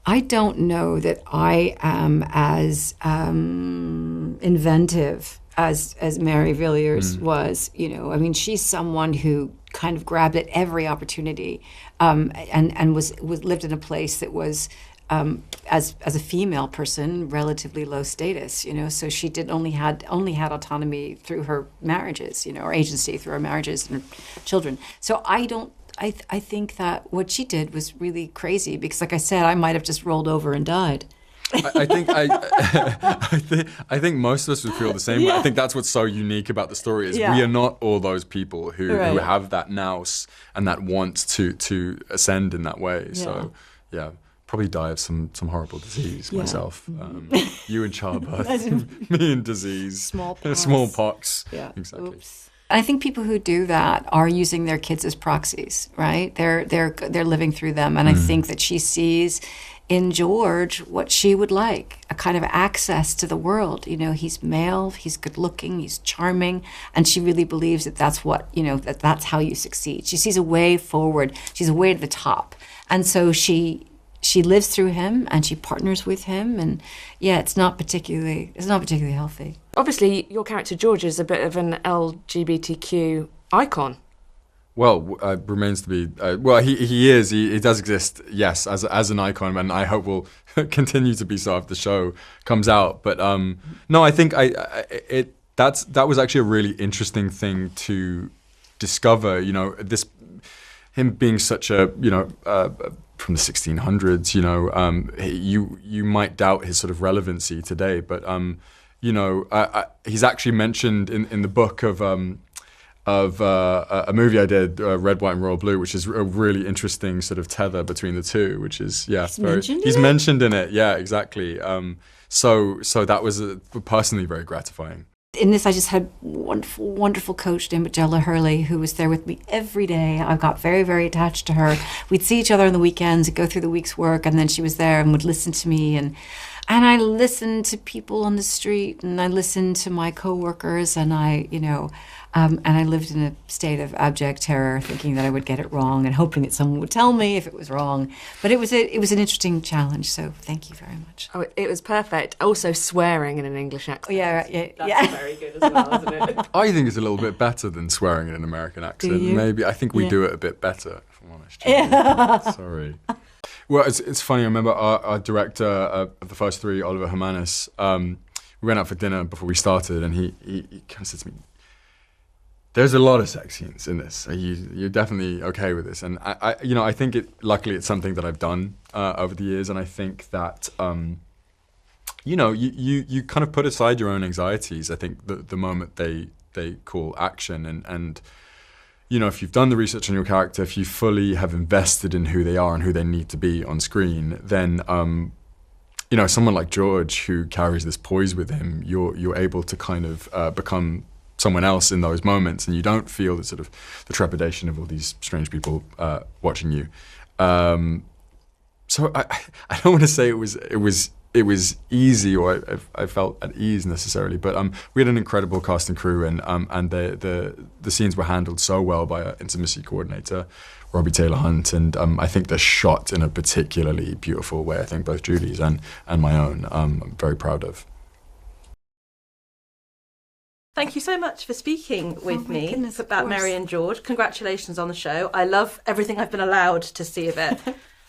I don't know that I am as inventive as Mary Villiers was. You know, I mean, she's someone who kind of grabbed at every opportunity, and was lived in a place that was, as a female person, relatively low status. You know, so she only had autonomy through her marriages. You know, or agency through her marriages and her children. So I think that what she did was really crazy because, like I said, I might have just rolled over and died. I think most of us would feel the same way. I think that's what's so unique about the story is we are not all those people who have that nous and that want to ascend in that way. So probably die of some horrible disease myself. You in childbirth, me in disease, smallpox. Yeah, exactly. Oops. I think people who do that are using their kids as proxies, right? They're living through them, and I think that she sees in George what she would like, a kind of access to the world. You know, he's male, he's good looking, he's charming, and she really believes that that's what, you know, that's how you succeed. She sees a way forward, she's a way to the top. And so she lives through him and she partners with him, and it's not particularly healthy. Obviously, your character George is a bit of an LGBTQ icon. Well, remains to be. Well, he is. He does exist. Yes, as an icon, and I hope will continue to be so after the show comes out. But no, I think that was actually a really interesting thing to discover. You know, him being such a from the 1600s. You know, you might doubt his sort of relevancy today, but you know, he's actually mentioned in the book of a movie I did, Red, White and Royal Blue, which is a really interesting sort of tether between the two, which is, he's mentioned in it. Yeah, exactly. So that was personally very gratifying. In this, I just had wonderful, wonderful coach named Jella Hurley, who was there with me every day. I got very, very attached to her. We'd see each other on the weekends, go through the week's work, and then she was there and would listen to me. And I listened to people on the street, and I listened to my coworkers, and I lived in a state of abject terror, thinking that I would get it wrong and hoping that someone would tell me if it was wrong. But it was an interesting challenge, so thank you very much. Oh, it was perfect. Also swearing in an English accent. Oh, yeah. That's very good as well, isn't it? I think it's a little bit better than swearing in an American accent. Do you? Maybe. I think we do it a bit better, if I'm honest. Yeah. Sorry. Well, it's funny. I remember our director of the first three, Oliver Hermanis, we went out for dinner before we started, and he kind of said to me, "There's a lot of sex scenes in this. You're definitely okay with this." And I think luckily it's something that I've done over the years, and I think that you kind of put aside your own anxieties. I think the moment they call action, and you know, if you've done the research on your character, if you fully have invested in who they are and who they need to be on screen, then someone like George, who carries this poise with him, you're able to kind of become someone else in those moments, and you don't feel the trepidation of all these strange people watching you. So I don't want to say it was easy, or I felt at ease necessarily, but we had an incredible cast and crew, and the scenes were handled so well by our intimacy coordinator, Robbie Taylor Hunt, and I think they're shot in a particularly beautiful way. I think both Julie's and my own, I'm very proud of. Thank you so much for speaking with me goodness, about Mary and George. Congratulations on the show. I love everything I've been allowed to see of it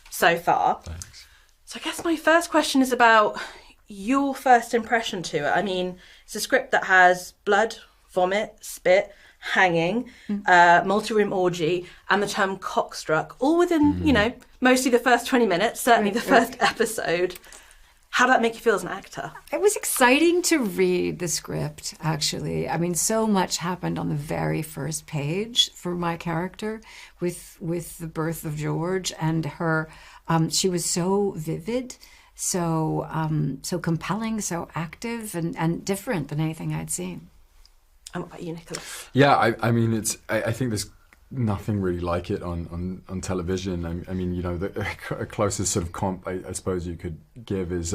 so far. Thanks. So I guess my first question is about your first impression to it. I mean, it's a script that has blood, vomit, spit, hanging, multi-room orgy, and the term cockstruck, all within, mostly the first 20 minutes, certainly the first episode. How did that make you feel as an actor? It was exciting to read the script, actually. I mean, so much happened on the very first page for my character with the birth of George and her. She was so vivid, so compelling, so active, and different than anything I'd seen. What about you, Nicholas? Yeah, I mean, I think there's nothing really like it on television. I mean, the closest sort of comp I suppose you could give is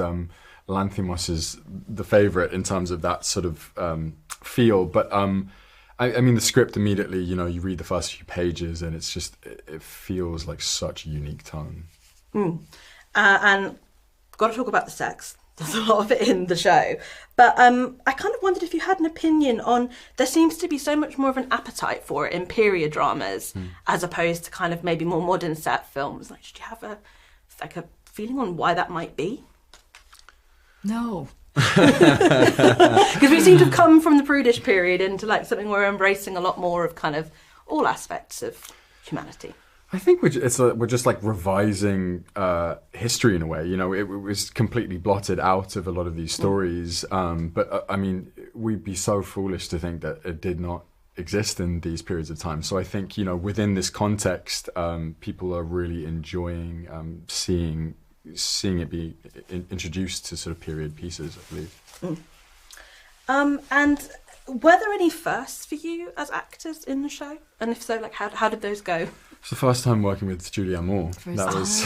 Lanthimos is the favourite in terms of that sort of feel. But I mean, the script immediately, you read the first few pages and it's just, it feels like such a unique tone. And got to talk about the sex. There's a lot of it in the show. But I kind of wondered if you had an opinion on, there seems to be so much more of an appetite for it in period dramas as opposed to kind of maybe more modern set films. Like, did you have a feeling on why that might be? No. Because we seem to have come from the prudish period into like something where we're embracing a lot more of kind of all aspects of humanity. I think we're just like revising history in a way. You know, it was completely blotted out of a lot of these stories. But I mean, we'd be so foolish to think that it did not exist in these periods of time. So I think, you know, within this context, people are really enjoying seeing it be introduced to sort of period pieces, I believe. And were there any firsts for you as actors in the show? And if so, like how did those go? It's the first time working with Julianne Moore. That was.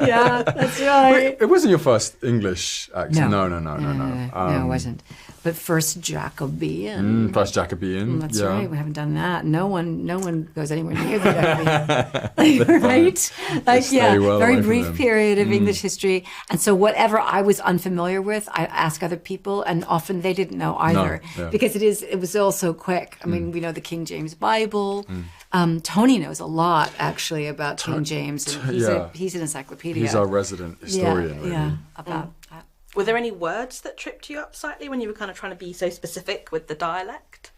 Yeah, that's right. Wait, it wasn't your first English accent. No, No, it wasn't. But first Jacobean. First Jacobean. That's right. We haven't done that. No one goes anywhere near the Jacobean. Right? Like, very brief period of English history. And so whatever I was unfamiliar with, I ask other people, and often they didn't know either. Because it was all so quick. I mean, we know the King James Bible. Tony knows a lot, actually, about King James. And he's an encyclopedia. He's our resident historian, really. About that. Were there any words that tripped you up slightly when you were kind of trying to be so specific with the dialect?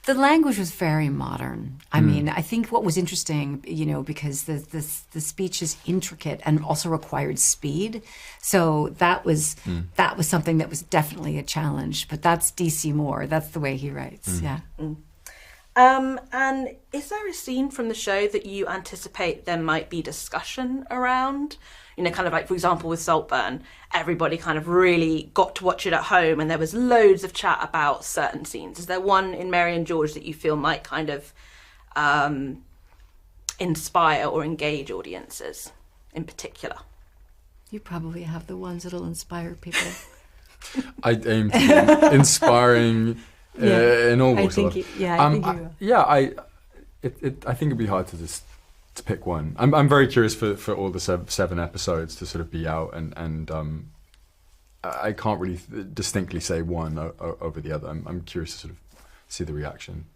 The language was very modern. I mean, I think what was interesting, you know, because the speech is intricate and also required speed. So that was something that was definitely a challenge. But that's DC Moore. That's the way he writes. Yeah. And is there a scene from the show that you anticipate there might be discussion around? You know, kind of like, for example, with Saltburn, everybody kind of really got to watch it at home and there was loads of chat about certain scenes. Is there one in Mary and George that you feel might kind of inspire or engage audiences in particular? You probably have the ones that'll inspire people. I aim to be inspiring in all walks of life. I think it'd be hard to pick one. I'm very curious for all the seven episodes to sort of be out, and I can't really distinctly say one over the other. I'm curious to sort of see the reaction.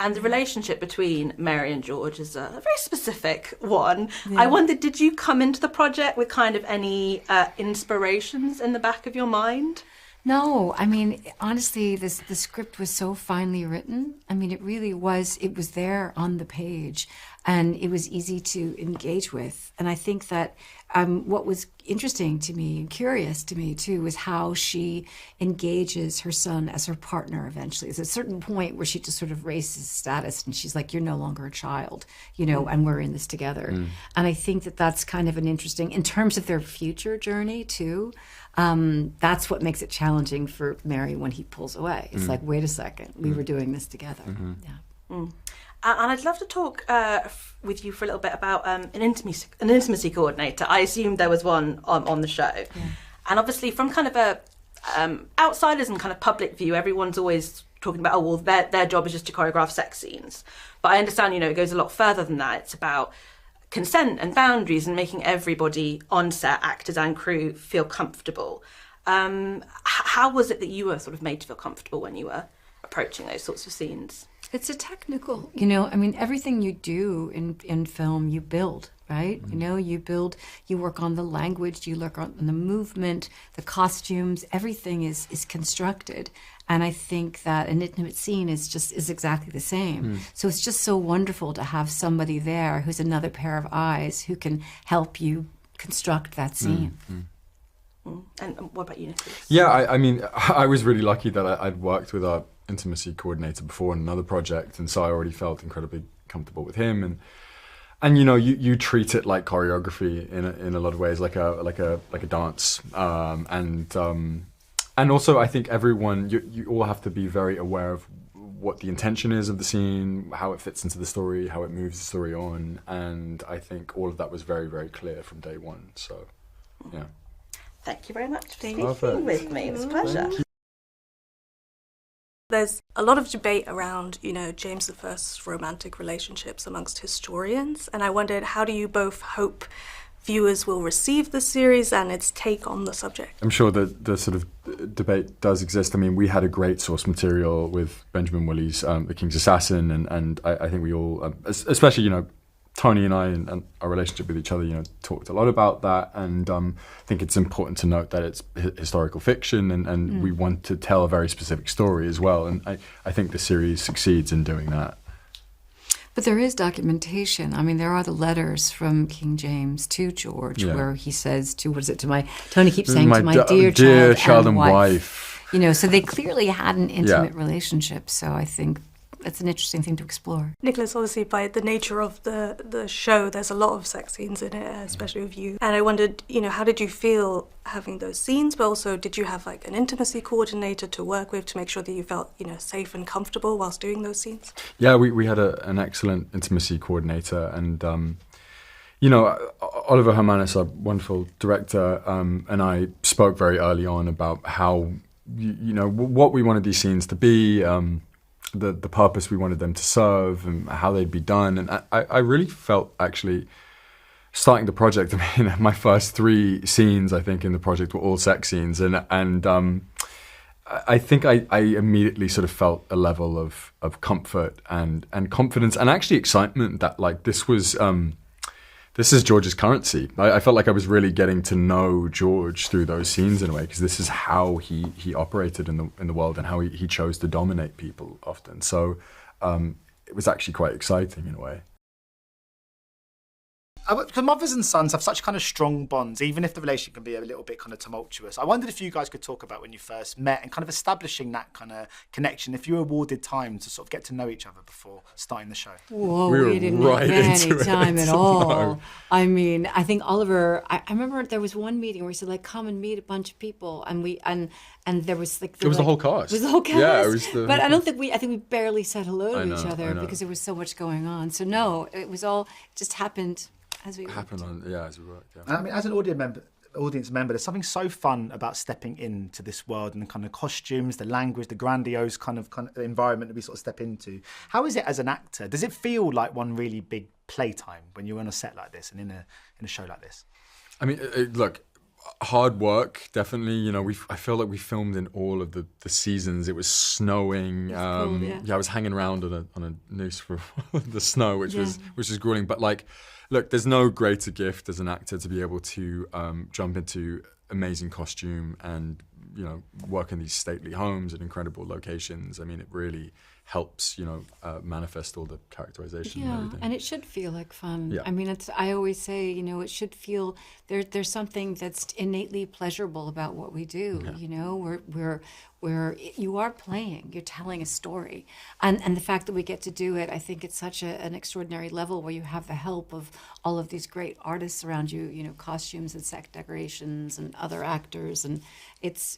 And the relationship between Mary and George is a very specific one. I wondered, did you come into the project with kind of any inspirations in the back of your mind? No, I mean, honestly, the script was so finely written. I mean, it really was. It was there on the page, and it was easy to engage with. And I think that what was interesting to me and curious to me, too, was how she engages her son as her partner eventually. There's a certain point where she just sort of raises status, and she's like, you're no longer a child, you know, and we're in this together. And I think that that's kind of an interesting, in terms of their future journey, too, that's what makes it challenging for Mary when he pulls away. It's like, wait a second, we were doing this together. And I'd love to talk with you for a little bit about an intimacy coordinator. I assumed there was one on the show. And obviously from kind of a outsiders and kind of public view, everyone's always talking about, oh, well, their job is just to choreograph sex scenes. But I understand, you know, it goes a lot further than that. It's about consent and boundaries and making everybody on set, actors and crew, feel comfortable. How was it that you were sort of made to feel comfortable when you were approaching those sorts of scenes? It's a technical, you know, I mean, everything you do in film, you build, right? You know, you work on the language, you work on the movement, the costumes, everything is constructed. And I think that an intimate scene is exactly the same. So it's just so wonderful to have somebody there who's another pair of eyes who can help you construct that scene. And what about you, Nicholas? Yeah, I mean, I was really lucky that I'd worked with our intimacy coordinator before in another project, and so I already felt incredibly comfortable with him. And you know, you treat it like choreography in a lot of ways, like a dance. And also, I think everyone, you all have to be very aware of what the intention is of the scene, how it fits into the story, how it moves the story on. And I think all of that was very, very clear from day one. So, yeah. Thank you very much for speaking with me. It was a pleasure. There's a lot of debate around, you know, James I's romantic relationships amongst historians. And I wondered, how do you both hope viewers will receive the series and its take on the subject? I'm sure that the sort of debate does exist. I mean, we had a great source material with Benjamin Woolley's The King's Assassin, and I think we all, especially, Tony and I and our relationship with each other, talked a lot about that. And I think it's important to note that it's historical fiction and we want to tell a very specific story as well. And I think the series succeeds in doing that. But there is documentation. I mean, there are the letters from King James to George where he says Tony keeps saying to my dear child and wife. So they clearly had an intimate relationship. So I think that's an interesting thing to explore. Nicholas, obviously, by the nature of the show, there's a lot of sex scenes in it, especially with you. And I wondered, how did you feel having those scenes? But also, did you have like an intimacy coordinator to work with to make sure that you felt, safe and comfortable whilst doing those scenes? Yeah, we had an excellent intimacy coordinator, and Oliver Hermanus, our wonderful director, and I spoke very early on about how what we wanted these scenes to be. The purpose we wanted them to serve and how they'd be done. And I really felt, actually, starting the project, my first 3 scenes, I think, in the project were all sex scenes. And I think I immediately sort of felt a level of comfort and confidence and actually excitement that, like, this is George's currency. I felt like I was really getting to know George through those scenes in a way, because this is how he operated in the world and how he chose to dominate people often. So it was actually quite exciting in a way. Because mothers and sons have such kind of strong bonds, even if the relationship can be a little bit kind of tumultuous. I wondered if you guys could talk about when you first met and kind of establishing that kind of connection, if you were awarded time to sort of get to know each other before starting the show. Whoa, we didn't get any time at all. No. I mean, I think Oliver, I remember there was one meeting where he said, like, come and meet a bunch of people. And there was like... It was the whole cast. It was the whole cast. Yeah, it was But I think we barely said hello to each other because there was so much going on. So no, it just happened... as we worked. As we worked, yeah. I mean, as an audience member, there's something so fun about stepping into this world and the kind of costumes, the language, the grandiose kind of environment that we sort of step into. How is it as an actor? Does it feel like one really big playtime when you're on a set like this and in a show like this? I mean, look, hard work, definitely. I feel like we filmed in all of the seasons. It was snowing. Cold, I was hanging around on a noose for the snow, which was grueling. But like, look, there's no greater gift as an actor to be able to jump into amazing costume and work in these stately homes and incredible locations. I mean, it really helps manifest all the characterization and everything. And it should feel like fun. Yeah. I mean, I always say, it should feel there's something that's innately pleasurable about what we do. Yeah. Where you are playing, you're telling a story, and the fact that we get to do it, I think it's such an extraordinary level where you have the help of all of these great artists around you, costumes and set decorations and other actors, and it's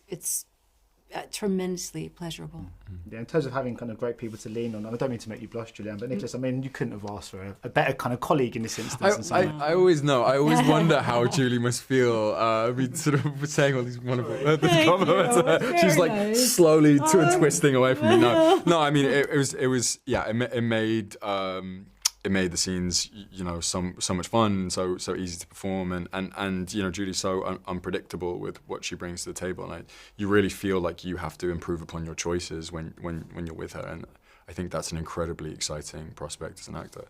tremendously pleasurable. Yeah, in terms of having kind of great people to lean on, I don't mean to make you blush, Julianne, but Nicholas, I mean, you couldn't have asked for a better kind of colleague in this instance. I always wonder how Julie must feel. Sort of saying all these wonderful compliments. She's like nice. Slowly twisting away from me. No. I mean, it made the scenes, so much fun, so easy to perform, and Julie's so unpredictable with what she brings to the table, and you really feel like you have to improve upon your choices when you're with her, and I think that's an incredibly exciting prospect as an actor.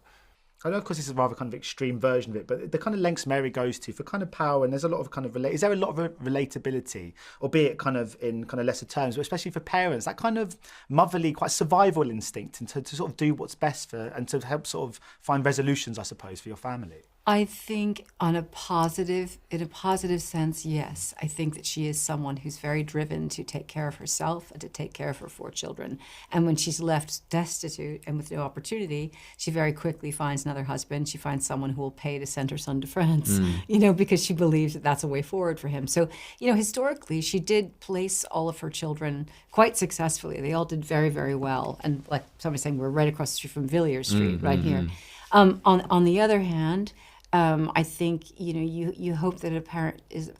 I know, of course, this is a rather kind of extreme version of it, but the kind of lengths Mary goes to for kind of power, and there's a lot of kind of is there a lot of relatability, albeit kind of in kind of lesser terms, but especially for parents, that kind of motherly, quite survival instinct, and to sort of do what's best and to help sort of find resolutions, I suppose, for your family. I think in a positive sense, yes. I think that she is someone who's very driven to take care of herself and to take care of her 4 children. And when she's left destitute and with no opportunity, she very quickly finds another husband. She finds someone who will pay to send her son to France, because she believes that that's a way forward for him. So, historically, she did place all of her children quite successfully. They all did very, very well. And like somebody's saying, we're right across the street from Villiers Street, right here. On the other hand, I think you hope that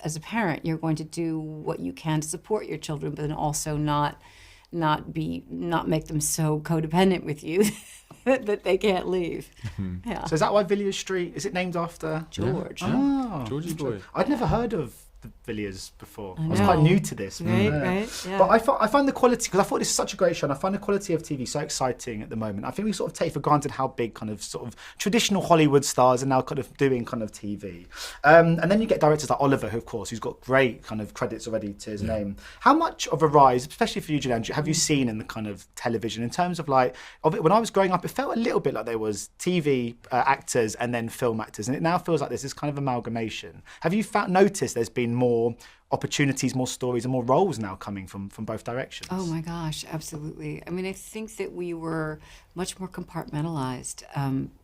as a parent you're going to do what you can to support your children, but then also not make them so codependent with you that they can't leave. Yeah. So is that why Villiers Street, is it named after? George. Oh, Georgie boy. I'd never heard of the Villiers before. I was know. quite new to this. Right, yeah. But I find the quality, because I thought this is such a great show, and I find the quality of TV so exciting at the moment. I think we sort of take for granted how big kind of sort of traditional Hollywood stars are now kind of doing kind of TV. And then you get directors like Oliver, who of course, who's got great kind of credits already to his name. How much of a rise, especially for you, Julianne, have you seen in the kind of television in terms of like, when I was growing up, it felt a little bit like there was TV actors and then film actors, and it now feels like there's this kind of amalgamation. Have you noticed there's been more opportunities, more stories, and more roles now coming from both directions? Oh my gosh, absolutely. I mean, I think that we were much more compartmentalized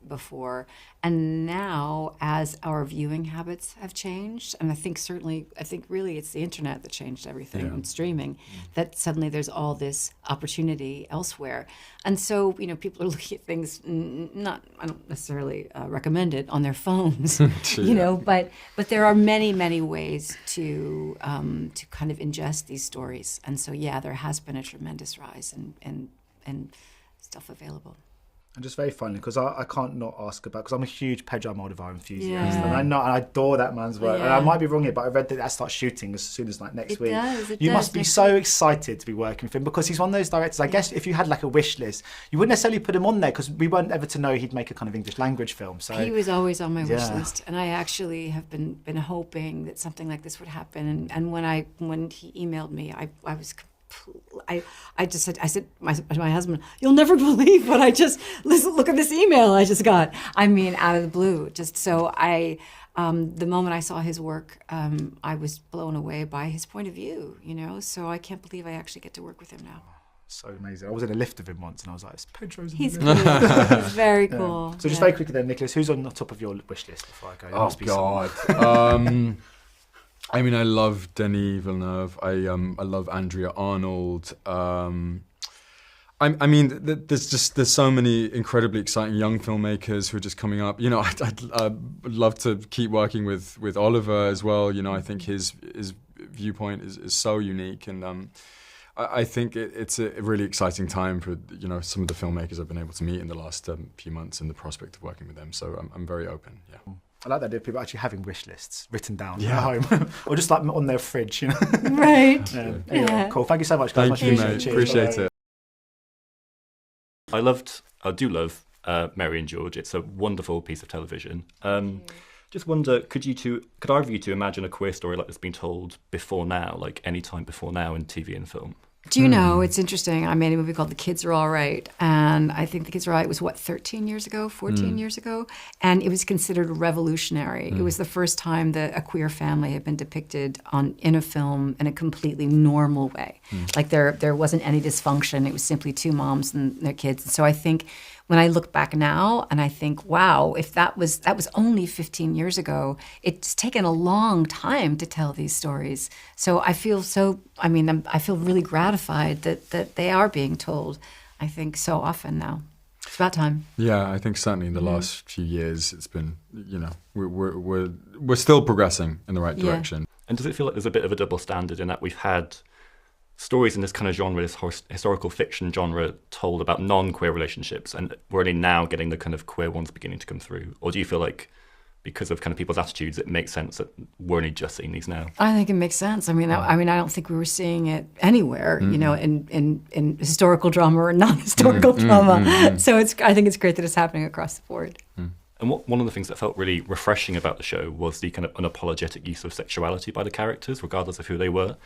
before, and now as our viewing habits have changed, and I think really it's the internet that changed everything, and streaming, that suddenly there's all this opportunity elsewhere. And so, people are looking at things, I don't necessarily recommend it on their phones, but there are many, many ways to kind of ingest these stories. And so, there has been a tremendous rise in stuff available. And just very finally, because I can't not ask about, because I'm a huge Pedro Almodovar enthusiast, Yeah. and I adore that man's work. Yeah. And I might be wrong here, but I read that starts shooting as soon as next It week. does, You must be so excited to be working with him, because he's one of those directors. I guess if you had like a wish list, you wouldn't necessarily put him on there, because we weren't ever to know he'd make a kind of English language film. So he was always on my wish list, and I actually have been hoping that something like this would happen. And when he emailed me, I was. I said to my husband, "You'll never believe what look at this email I just got." I mean, out of the blue. Just so the moment I saw his work, I was blown away by his point of view, so I can't believe I actually get to work with him now. So amazing. I was in a lift with him once, and I was like, "It's Pedro's." He's cool. He's very cool. So just very quickly then, Nicholas, who's on the top of your wish list before I go? There must be God. I mean, I love Denis Villeneuve. I love Andrea Arnold. There's so many incredibly exciting young filmmakers who are just coming up. I'd love to keep working with Oliver as well. I think his viewpoint is so unique, and I think it's a really exciting time for some of the filmmakers I've been able to meet in the last few months, and the prospect of working with them. So I'm very open. Yeah. I like that idea of people actually having wish lists written down at home, or just like on their fridge, Right. Anyway, cool. Thank you so much, guys. Thank you, mate. Appreciate it. I do love Mary and George. It's a wonderful piece of television. Just wonder, could either of you two imagine a queer story like this being told before now, like any time before now in TV and film? Do you know, it's interesting. I made a movie called The Kids Are All Right. And I think The Kids Are All Right was, 13 years ago, 14 years ago? And it was considered revolutionary. It was the first time that a queer family had been depicted in a film in a completely normal way. Like there wasn't any dysfunction. It was simply two moms and their kids. And so I think when I look back now and I think, wow, if that was only 15 years ago, it's taken a long time to tell these stories. So I feel I feel really gratified that they are being told, I think, so often now. It's about time. Yeah, I think certainly in the last few years, it's been, we're still progressing in the right direction. And does it feel like there's a bit of a double standard in that we've had stories in this kind of genre, this historical fiction genre, told about non-queer relationships, and we're only now getting the kind of queer ones beginning to come through? Or do you feel like, because of kind of people's attitudes, it makes sense that we're only just seeing these now? I think it makes sense. I don't think we were seeing it anywhere, in historical drama or non-historical drama. So I think it's great that it's happening across the board. And one of the things that felt really refreshing about the show was the kind of unapologetic use of sexuality by the characters, regardless of who they were.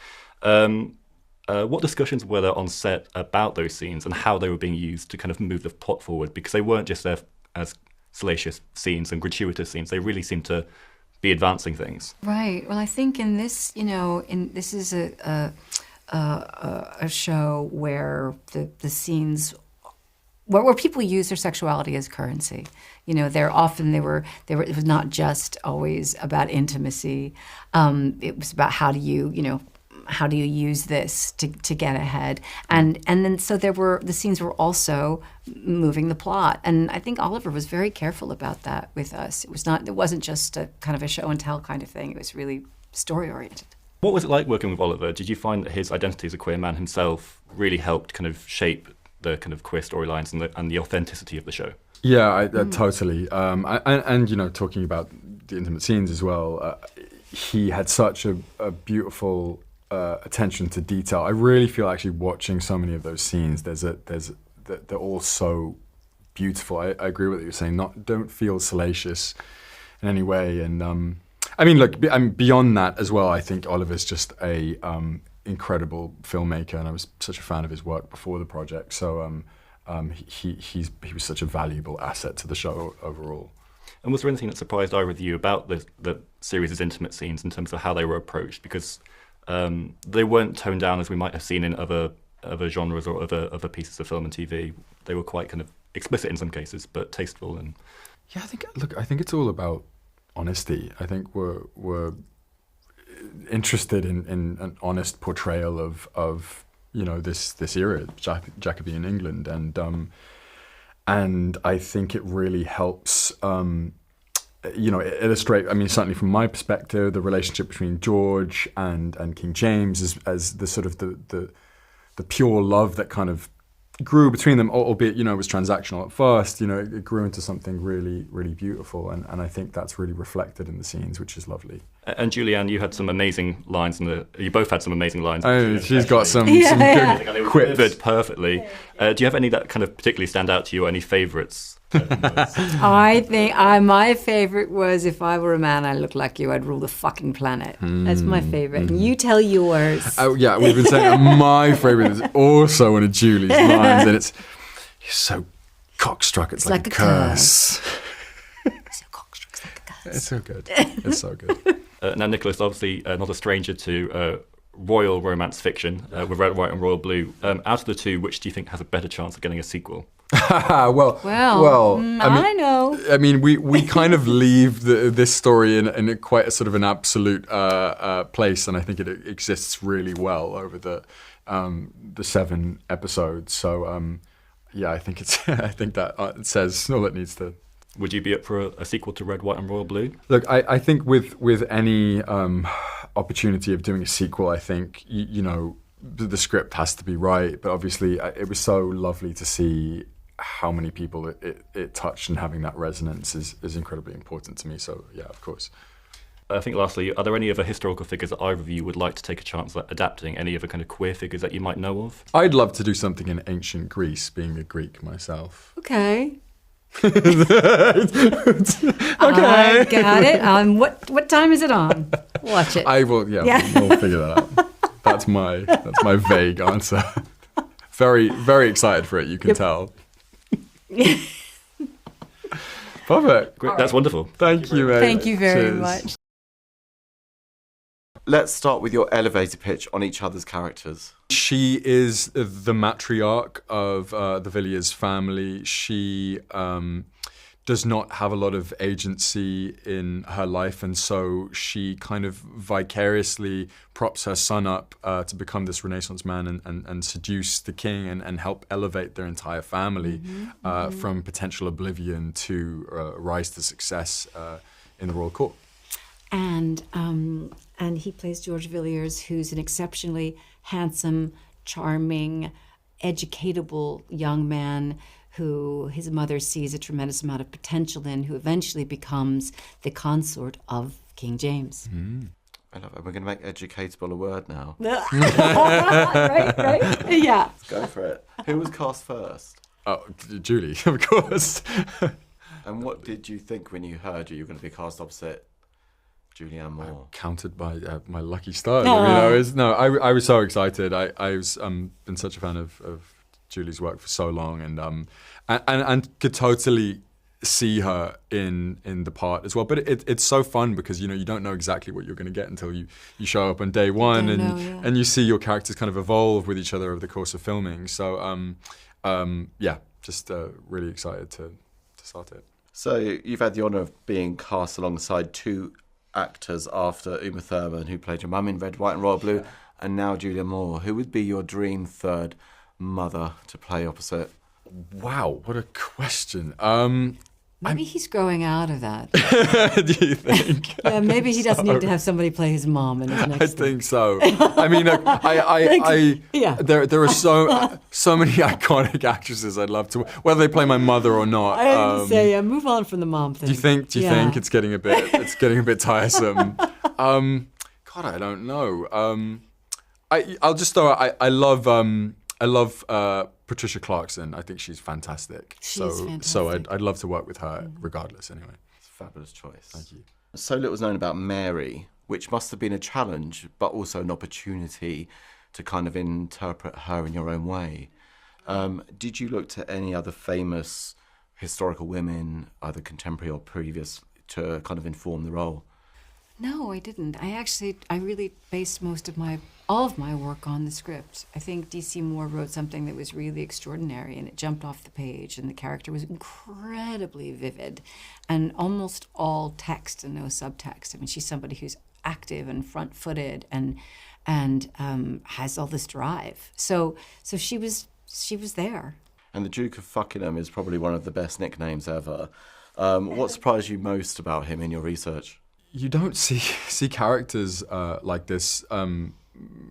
What discussions were there on set about those scenes and how they were being used to kind of move the plot forward? Because they weren't just there as salacious scenes and gratuitous scenes. They really seemed to be advancing things. Right. Well, I think in this, this is a show where the scenes where people use their sexuality as currency. It was not just always about intimacy. It was about how do you use this to get ahead? And then so the scenes were also moving the plot. And I think Oliver was very careful about that with us. It wasn't just a kind of a show and tell kind of thing. It was really story oriented. What was it like working with Oliver? Did you find that his identity as a queer man himself really helped kind of shape the kind of queer storylines and the authenticity of the show. Yeah, totally. And you know, talking about the intimate scenes as well, he had such a beautiful attention to detail. I really feel actually watching so many of those scenes. They're all so beautiful. I agree with what you're saying. Don't feel salacious in any way. And I mean, look, beyond that as well, I think Oliver's just a incredible filmmaker, and I was such a fan of his work before the project. So he was such a valuable asset to the show overall. And was there anything that surprised either of you about the series' intimate scenes in terms of how they were approached? Because they weren't toned down as we might have seen in other genres or other pieces of film and TV. They were quite kind of explicit in some cases, but tasteful. And yeah, I think it's all about honesty. I think we're interested in an honest portrayal of you know this era, Jacobean England, and I think it really helps you know, illustrate. I mean, certainly from my perspective, the relationship between George and King James as the sort of the pure love that kind of grew between them, albeit, you know, it was transactional at first. You know, it grew into something really, really beautiful, and I think that's really reflected in the scenes, which is lovely. And Julianne, you had some amazing lines you both had some amazing lines. Oh, she's got some good quips. Delivered perfectly. Do you have any that kind of particularly stand out to you, or any favourites? I think my favorite was, if I were a man, I look like you, I'd rule the fucking planet. That's my favorite. And you tell yours. Oh yeah, we've been saying that my favorite is also one of Julie's lines, and it's "You're so cockstruck, it's like a curse." So cockstruck, it's like a curse. It's so good. It's so good. Now, Nicholas, obviously not a stranger to royal romance fiction with Red, White, and Royal Blue. Out of the two, which do you think has a better chance of getting a sequel? well, I know. I mean, we kind of leave this story in quite a sort of an absolute place, and I think it exists really well over the 7 episodes. So yeah, I think that it says all it needs to. Would you be up for a sequel to Red, White, and Royal Blue? Look, I think with any opportunity of doing a sequel, I think you know the script has to be right. But obviously, it was so lovely to see how many people it touched, and having that resonance is incredibly important to me. So yeah, of course. I think lastly, are there any other historical figures that either of you would like to take a chance at adapting? Any other kind of queer figures that you might know of? I'd love to do something in ancient Greece, being a Greek myself. Okay. Okay. I got it. What time is it on? Watch it. I will. Yeah. We'll figure that out. That's my vague answer. Very, very excited for it. You can tell. Perfect. Great. That's wonderful. Thank you, mate. Thank you very Cheers. much. Let's start with your elevator pitch on each other's characters. She is the matriarch of the Villiers family. She does not have a lot of agency in her life, and so she kind of vicariously props her son up to become this Renaissance man and seduce the king and help elevate their entire family from potential oblivion to rise to success in the royal court. And he plays George Villiers, who's an exceptionally handsome, charming, educatable young man who his mother sees a tremendous amount of potential in, who eventually becomes the consort of King James. I love it. We're going to make educatable a word now. right? Yeah. Let's go for it. Who was cast first? Oh, Julie, of course. And what did you think when you heard you were going to be cast opposite Julianne Moore? Counted by my lucky stars. I mean, I was so excited. I was been such a fan of Julie's work for so long, and could totally see her in the part as well. But it's so fun because you don't know exactly what you're going to get until you show up on day one, and you see your characters kind of evolve with each other over the course of filming. So just really excited to start it. So you've had the honour of being cast alongside 2 actors after Uma Thurman, who played your mum in Red, White and Royal Blue, and now Julianne Moore. Who would be your dream third mother to play opposite? Wow, what a question. Maybe he's growing out of that. Do you think? Yeah, maybe he doesn't need to have somebody play his mom in his next I think so. I mean, there are so many iconic actresses I'd love to, whether they play my mother or not. I have to say, move on from the mom thing. Do you think it's getting a bit tiresome? God, I don't know. I'll just throw out, I love Patricia Clarkson. I think she's fantastic. Fantastic. So I'd love to work with her regardless anyway. It's a fabulous choice. Thank you. So little is known about Mary, which must have been a challenge, but also an opportunity to kind of interpret her in your own way. Did you look to any other famous historical women, either contemporary or previous, to kind of inform the role? No, I didn't. I really based all of my work on the script. I think D.C. Moore wrote something that was really extraordinary, and it jumped off the page, and the character was incredibly vivid and almost all text and no subtext. I mean, she's somebody who's active and front-footed and has all this drive. So she was there. And the Duke of Fuckingham is probably one of the best nicknames ever. What surprised you most about him in your research? You don't see characters like this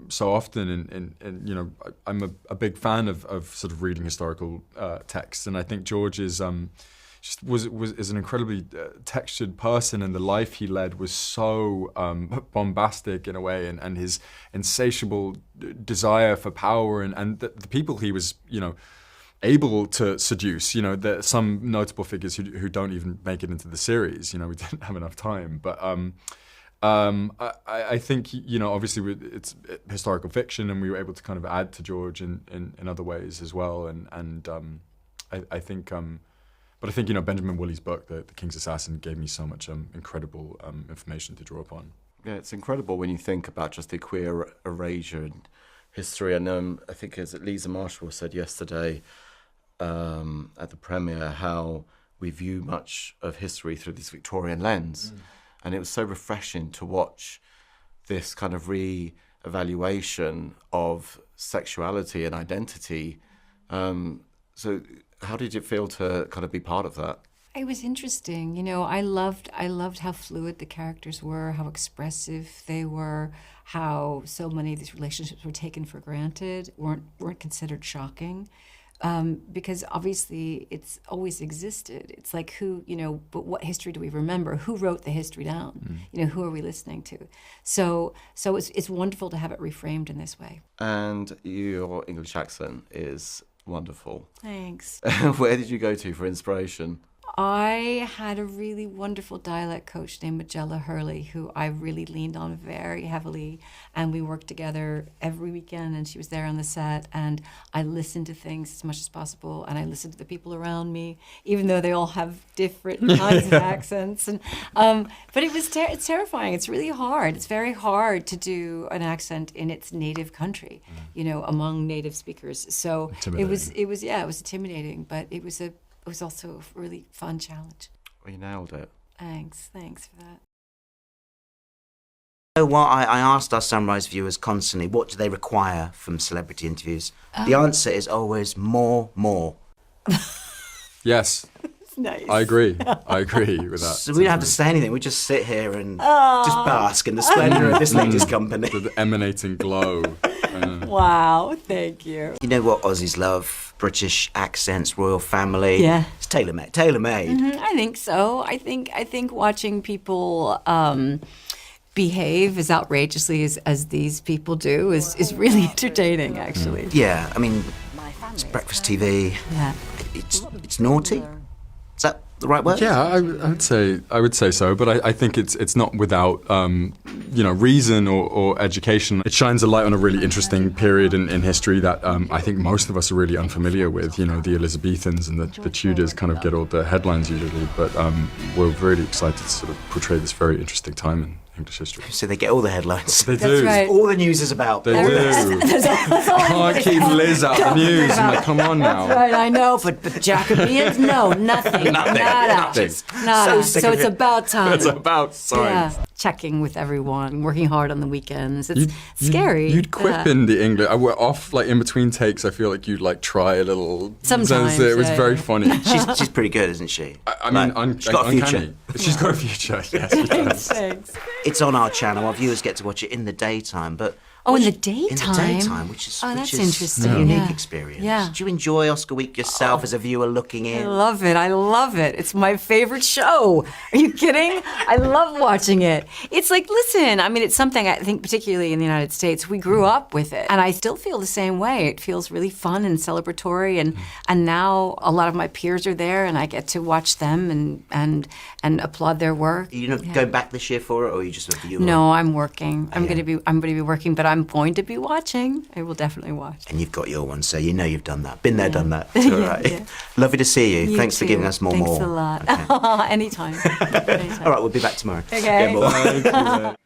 so often, and you know, I'm a big fan of sort of reading historical texts, and I think George is is an incredibly textured person, and the life he led was so bombastic in a way, and his insatiable desire for power, and the people he was, you know, able to seduce. You know, there's some notable figures who don't even make it into the series. You know, we didn't have enough time, but I think, you know, obviously it's historical fiction, and we were able to kind of add to George in other ways as well, and I think. But I think, you know, Benjamin Woolley's book, The King's Assassin, gave me so much incredible information to draw upon. Yeah, it's incredible when you think about just the queer erasure in history. And I think, as Lisa Marshall said yesterday at the premiere, how we view much of history through this Victorian lens. And it was so refreshing to watch this kind of re-evaluation of sexuality and identity. So how did it feel to kind of be part of that? It was interesting. You know, I loved how fluid the characters were, how expressive they were, how so many of these relationships were taken for granted, weren't considered shocking. Because obviously it's always existed. It's like but what history do we remember? Who wrote the history down? You know, who are we listening to? So it's wonderful to have it reframed in this way. And your English accent is wonderful. Thanks. Where did you go to for inspiration? I had a really wonderful dialect coach named Magella Hurley, who I really leaned on very heavily, and we worked together every weekend, and she was there on the set, and I listened to things as much as possible, and I listened to the people around me, even though they all have different kinds of accents. And but it's terrifying. It's really hard. It's very hard to do an accent in its native country, you know, among native speakers. So it was intimidating, but it was also a really fun challenge. Well, you nailed it. Thanks for that. So what I asked our Sunrise viewers constantly, what do they require from celebrity interviews? The answer is always more. Yes. Nice. I agree with that. So we don't have to say anything. We just sit here and just bask in the splendour of this lady's company. The emanating glow. Wow, thank you. You know what Aussies love? British accents, royal family. Yeah. It's tailor-made. I think so. I think watching people behave as outrageously as these people do is really entertaining, actually. Yeah, I mean, it's breakfast TV. Yeah. It's naughty. Is that the right word? Yeah, I would say so, but I think it's not without reason or education. It shines a light on a really interesting period in history that I think most of us are really unfamiliar with. You know, the Elizabethans and the Tudors kind of get all the headlines usually, but we're really excited to sort of portray this very interesting time in English history. So they get all the headlines. They do. right. All the news is about. They do. I can't keep Liz out of the news. I'm like, come on now. Right, I know, but Jacobeans, no, nothing. Nada. Nada. So it's about time. It's about science. Yeah. Checking with everyone, working hard on the weekends. It's scary. You'd quip in the English. I were off like in between takes. I feel like you'd like try a little. Sometimes, it was very funny. She's pretty good, isn't she? I mean, she's got a future. uncanny. She's got a future. Yes, she does. Thanks. It's on our channel. Our viewers get to watch it in the daytime, but Oh, in the In the daytime? daytime, which is that's a interesting. unique Yeah. experience. Yeah. Do you enjoy Oscar week yourself as a viewer looking I in? love it. I love it. It's my favorite show. Are you kidding? I love watching it. It's like, listen, I mean, it's something I think, particularly in the United States, we grew up with it. And I still feel the same way. It feels really fun and celebratory. And now a lot of my peers are there and I get to watch them and applaud their work. Are you not going back this year for it, or are you just a viewer? No, I'm working. I'm going to be working, but I'm going to be watching. I will definitely watch. And you've got your one, so you know you've done that. Been there, done that. It's all right. Lovely to see you. Thanks for giving us more. Thanks a lot. Okay. Anytime. All right, we'll be back tomorrow. Okay. More.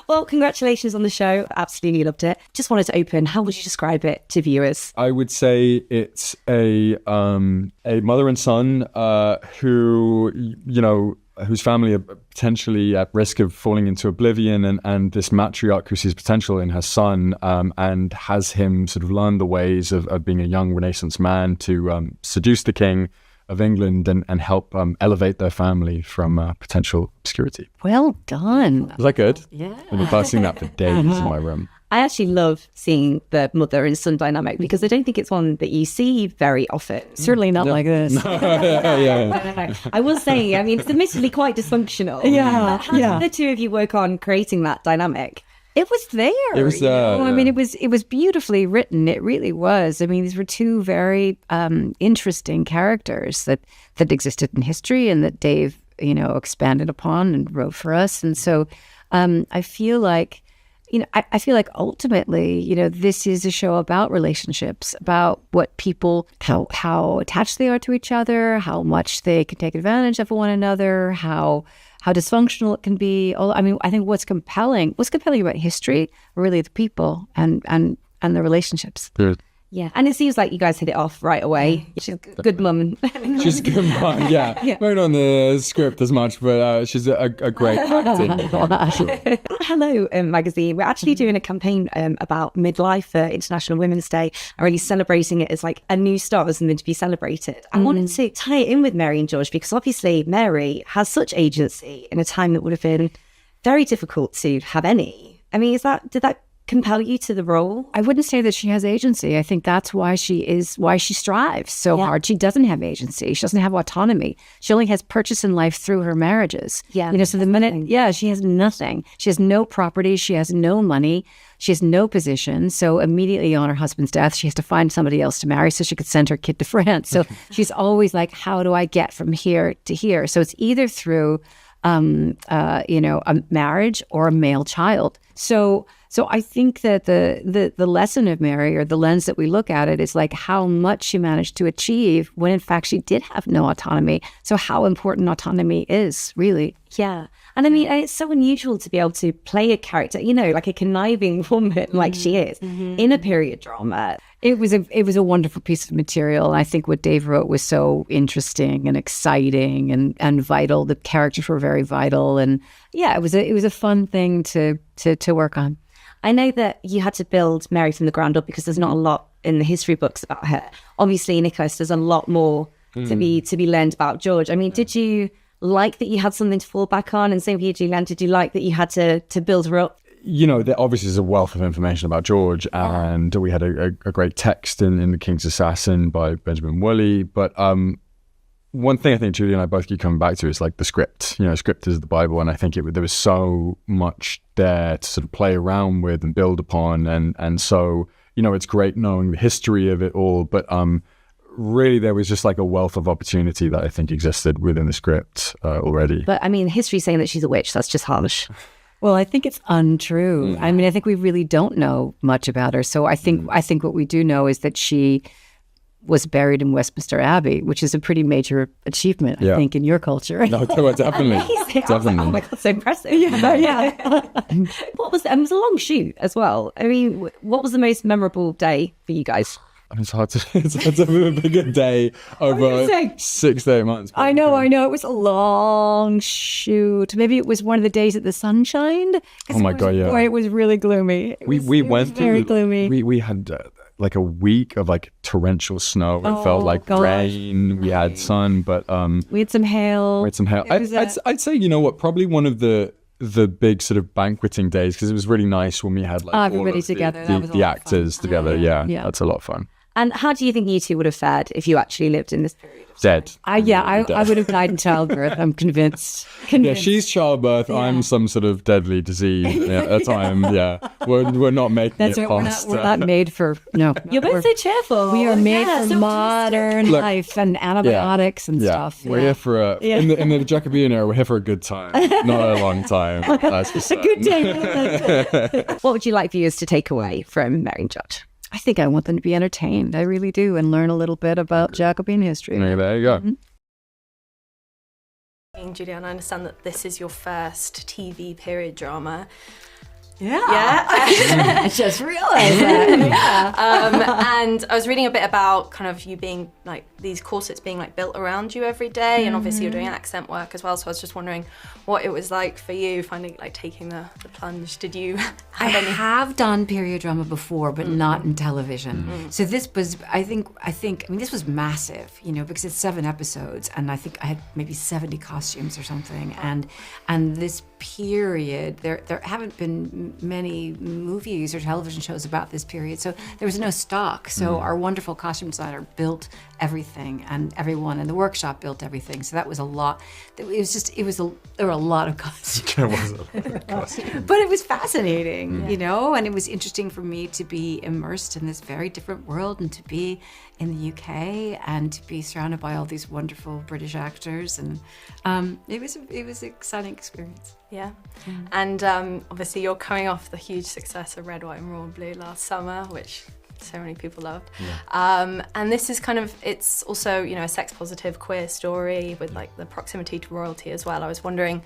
Well, congratulations on the show. Absolutely loved it. Just wanted to open, how would you describe it to viewers? I would say it's a mother and son whose family are potentially at risk of falling into oblivion, and this matriarch who sees potential in her son and has him sort of learn the ways of being a young Renaissance man to seduce the king of England and help elevate their family from potential obscurity. Well done. Was that good? Yeah. I've been passing that for days in my room. I actually love seeing the mother and son dynamic because I don't think it's one that you see very often. Certainly not like this. No. I will say, I mean, it's admittedly quite dysfunctional. Yeah, How did the two of you work on creating that dynamic? It was there. It was you know? there, I mean, yeah. it was beautifully written. It really was. I mean, these were two very interesting characters that existed in history and that Dave, expanded upon and wrote for us. And so I feel like, I feel like ultimately, this is a show about relationships, about what people, how attached they are to each other, how much they can take advantage of one another, how dysfunctional it can be. I mean, I think what's compelling about history are really the people and the relationships. Good. Yeah, and it seems like you guys hit it off right away. She's a good mum. She's a good mom, yeah. Won't on the script as much, but she's a great acting. Sure. Hello, magazine. We're actually doing a campaign about midlife for International Women's Day and really celebrating it as like a new start or something to be celebrated. I wanted to tie it in with Mary and George because obviously Mary has such agency in a time that would have been very difficult to have any. I mean, did that compel you to the role? I wouldn't say that she has agency. I think that's why she strives so hard. She doesn't have agency. She doesn't have autonomy. She only has purchase in life through her marriages. Yeah. So the minute, she has nothing. She has no property. She has no money. She has no position. So immediately on her husband's death, she has to find somebody else to marry so she could send her kid to France. So she's always like, how do I get from here to here? So it's either through, a marriage or a male child. So I think that the lesson of Mary, or the lens that we look at it, is like how much she managed to achieve when in fact she did have no autonomy. So how important autonomy is, really. Yeah. And I mean, it's so unusual to be able to play a character, like a conniving woman like she is in a period drama. It was a wonderful piece of material. And I think what Dave wrote was so interesting and exciting and vital. The characters were very vital. And yeah, it was a fun thing to work on. I know that you had to build Mary from the ground up because there's not a lot in the history books about her. Obviously, Nicholas, there's a lot more to be learned about George. I mean, did you like that you had something to fall back on? And same for you, Julianne, did you like that you had to build her up? There obviously is a wealth of information about George, and we had a great text in The King's Assassin by Benjamin Woolley. But one thing I think Julie and I both keep coming back to is like the script. Script is the Bible, and I think there was so much there to sort of play around with and build upon, and so it's great knowing the history of it all, but really there was just like a wealth of opportunity that I think existed within the script already. But I mean, history's saying that she's a witch. That's just harsh. Well, I think it's untrue. I mean, I think we really don't know much about her. So I think what we do know is that she was buried in Westminster Abbey, which is a pretty major achievement, I think, in your culture. No, definitely. Definitely. Oh my God, so impressive. Yeah. What was, and it was a long shoot as well. I mean, what was the most memorable day for you guys? It's hard to have a bigger day over 6 to 8 months. I know. It was a long shoot. Maybe it was one of the days that the sun shined. Oh my God, yeah. Boy, it was really gloomy. We went through very gloomy. We had like a week of like torrential snow. It felt like rain. We had sun, but we had some hail. I'd say, you know what? Probably one of the big sort of banqueting days, because it was really nice when we had like everybody all of together. the actors together. Yeah, that's a lot of fun. And how do you think you two would have fared if you actually lived in this period? Dead. I would have died in childbirth. I'm convinced. Yeah, she's childbirth. Yeah. I'm some sort of deadly disease at the time. Yeah, we're not making That's it right. past. We're not made for You're both so cheerful. We are made for modern life and antibiotics and stuff. We're here for in the Jacobean era. We're here for a good time, not a long time. That's for certain. A good day. What would you like viewers to take away from Mary and George? I think I want them to be entertained. I really do, and learn a little bit about Jacobean history. There you go. Julianne, I understand that this is your first TV period drama. Yeah. I just realized that. And I was reading a bit about kind of you being like these corsets being like built around you every day, and obviously you're doing accent work as well. So I was just wondering what it was like for you finding like taking the plunge. Did you have done period drama before, but not in television. So this was, I mean, this was massive, you know, because it's 7 episodes, and I think I had maybe 70 costumes or something. And this period, there haven't been many movies or television shows about this period, so there was no stock. So our wonderful costume designer built everything, and everyone in the workshop built everything. So that was a lot. There were a lot of costumes. There was a lot of costumes. But it was fascinating, you know, and it was interesting for me to be immersed in this very different world, and to be in the UK, and to be surrounded by all these wonderful British actors, and it was an exciting experience. Yeah. And obviously you're coming off the huge success of Red, White and Royal Blue last summer, which so many people loved. And this is kind of, it's also, you know, a sex positive queer story with like the proximity to royalty as well. I was wondering,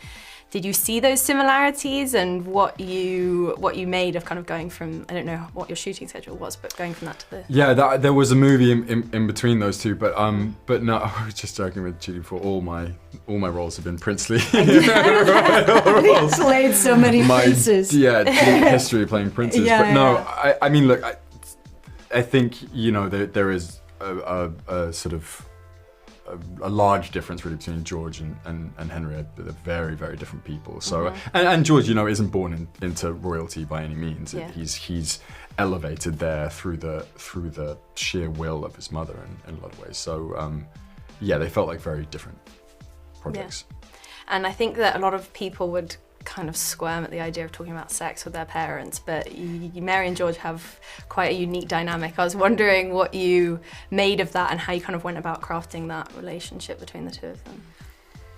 did you see those similarities, and what you made of kind of going from, I don't know what your shooting schedule was, but going from that to the... Yeah, there was a movie in between those two, but no, I was just joking with Julie before. All my roles have been princely. You've played so many princes. Yeah, deep history playing princes. Yeah, but no, I mean, look, I think, you know, there is a sort of a large difference really between George and Henry. They're very, very different people. So and George, you know, isn't born into royalty by any means. Yeah. He's elevated there through the sheer will of his mother in a lot of ways. So they felt like very different projects. Yeah. And I think that a lot of people would kind of squirm at the idea of talking about sex with their parents, but Mary and George have quite a unique dynamic. I was wondering what you made of that and how you kind of went about crafting that relationship between the two of them.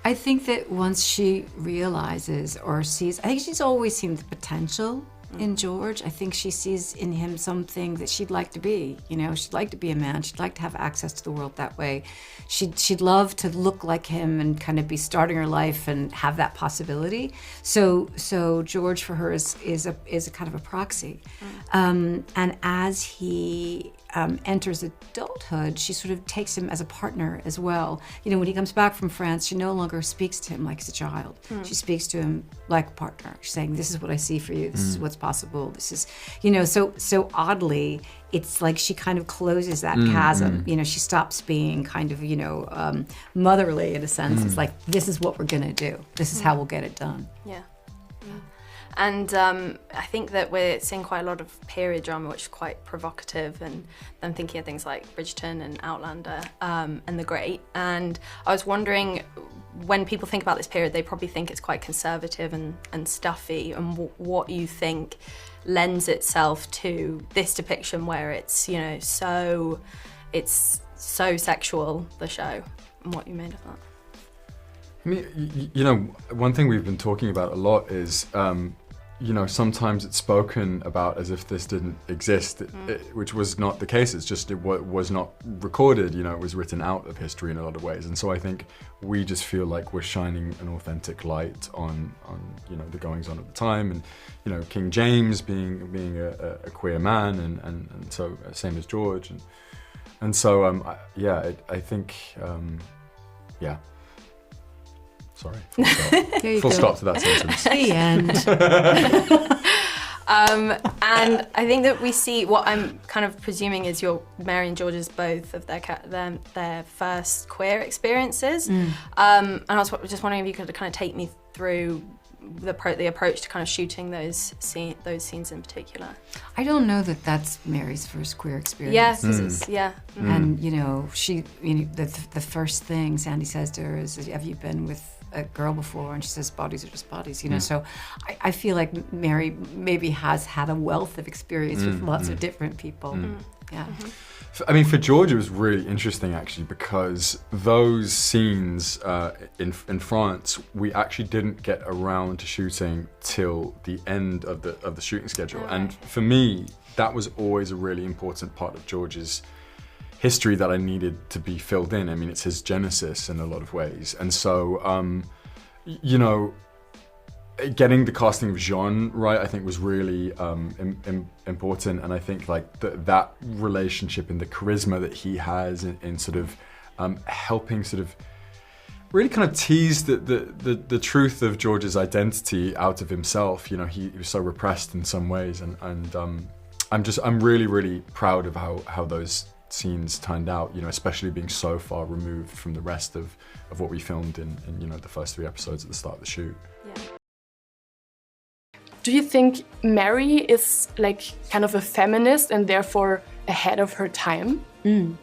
I think that once she realizes or sees, I think she's always seen the potential in George. I think she sees in him something that she'd like to be. You know, she'd like to be a man. She'd like to have access to the world that way. She'd love to look like him and kind of be starting her life and have that possibility. So George for her is a kind of a proxy. And as he enters adulthood, she sort of takes him as a partner as well. You know, when he comes back from France, she no longer speaks to him like he's a child. She speaks to him like a partner. She's saying, this is what I see for you. This is what's possible. This is, you know, so oddly, it's like she kind of closes that chasm. You know, she stops being kind of, you know, motherly in a sense. It's like, this is what we're gonna do. This is how we'll get it done. Yeah. And I think that we're seeing quite a lot of period drama, which is quite provocative, and I'm thinking of things like Bridgerton and Outlander and The Great. And I was wondering, when people think about this period, they probably think it's quite conservative and stuffy, and what you think lends itself to this depiction where it's, you know, so sexual, the show, and what you made of that. I mean, you know, one thing we've been talking about a lot is you know, sometimes it's spoken about as if this didn't exist, which was not the case. It's just it was not recorded, you know, it was written out of history in a lot of ways. And so I think we just feel like we're shining an authentic light on you know, the goings on at the time, and, you know, King James being a queer man, and so same as George, and so I think yeah. Sorry, full stop to that sentence. The end. And I think that we see what I'm kind of presuming is Mary and George's both of their first queer experiences. And I was just wondering if you could kind of take me through the approach to kind of shooting those scenes in particular. I don't know that that's Mary's first queer experience. Yeah, And you know, the first thing Sandy says to her is, "Have you been with a girl before?" And she says, "Bodies are just bodies," you know. So I feel like Mary maybe has had a wealth of experience with lots of different people. Yeah. I mean, for George, it was really interesting actually, because those scenes in France, we actually didn't get around to shooting till the end of the shooting schedule. Okay. And for me, that was always a really important part of George's history that I needed to be filled in. I mean, it's his genesis in a lot of ways. And so, you know, getting the casting of Jean right, I think, was really important. And I think like that relationship and the charisma that he has in sort of helping sort of really kind of tease the truth of George's identity out of himself. You know, he was so repressed in some ways, and I'm really proud of how those scenes turned out, you know, especially being so far removed from the rest of what we filmed in you know, the first 3 episodes at the start of the shoot. Yeah. Do you think Mary is like kind of a feminist and therefore ahead of her time?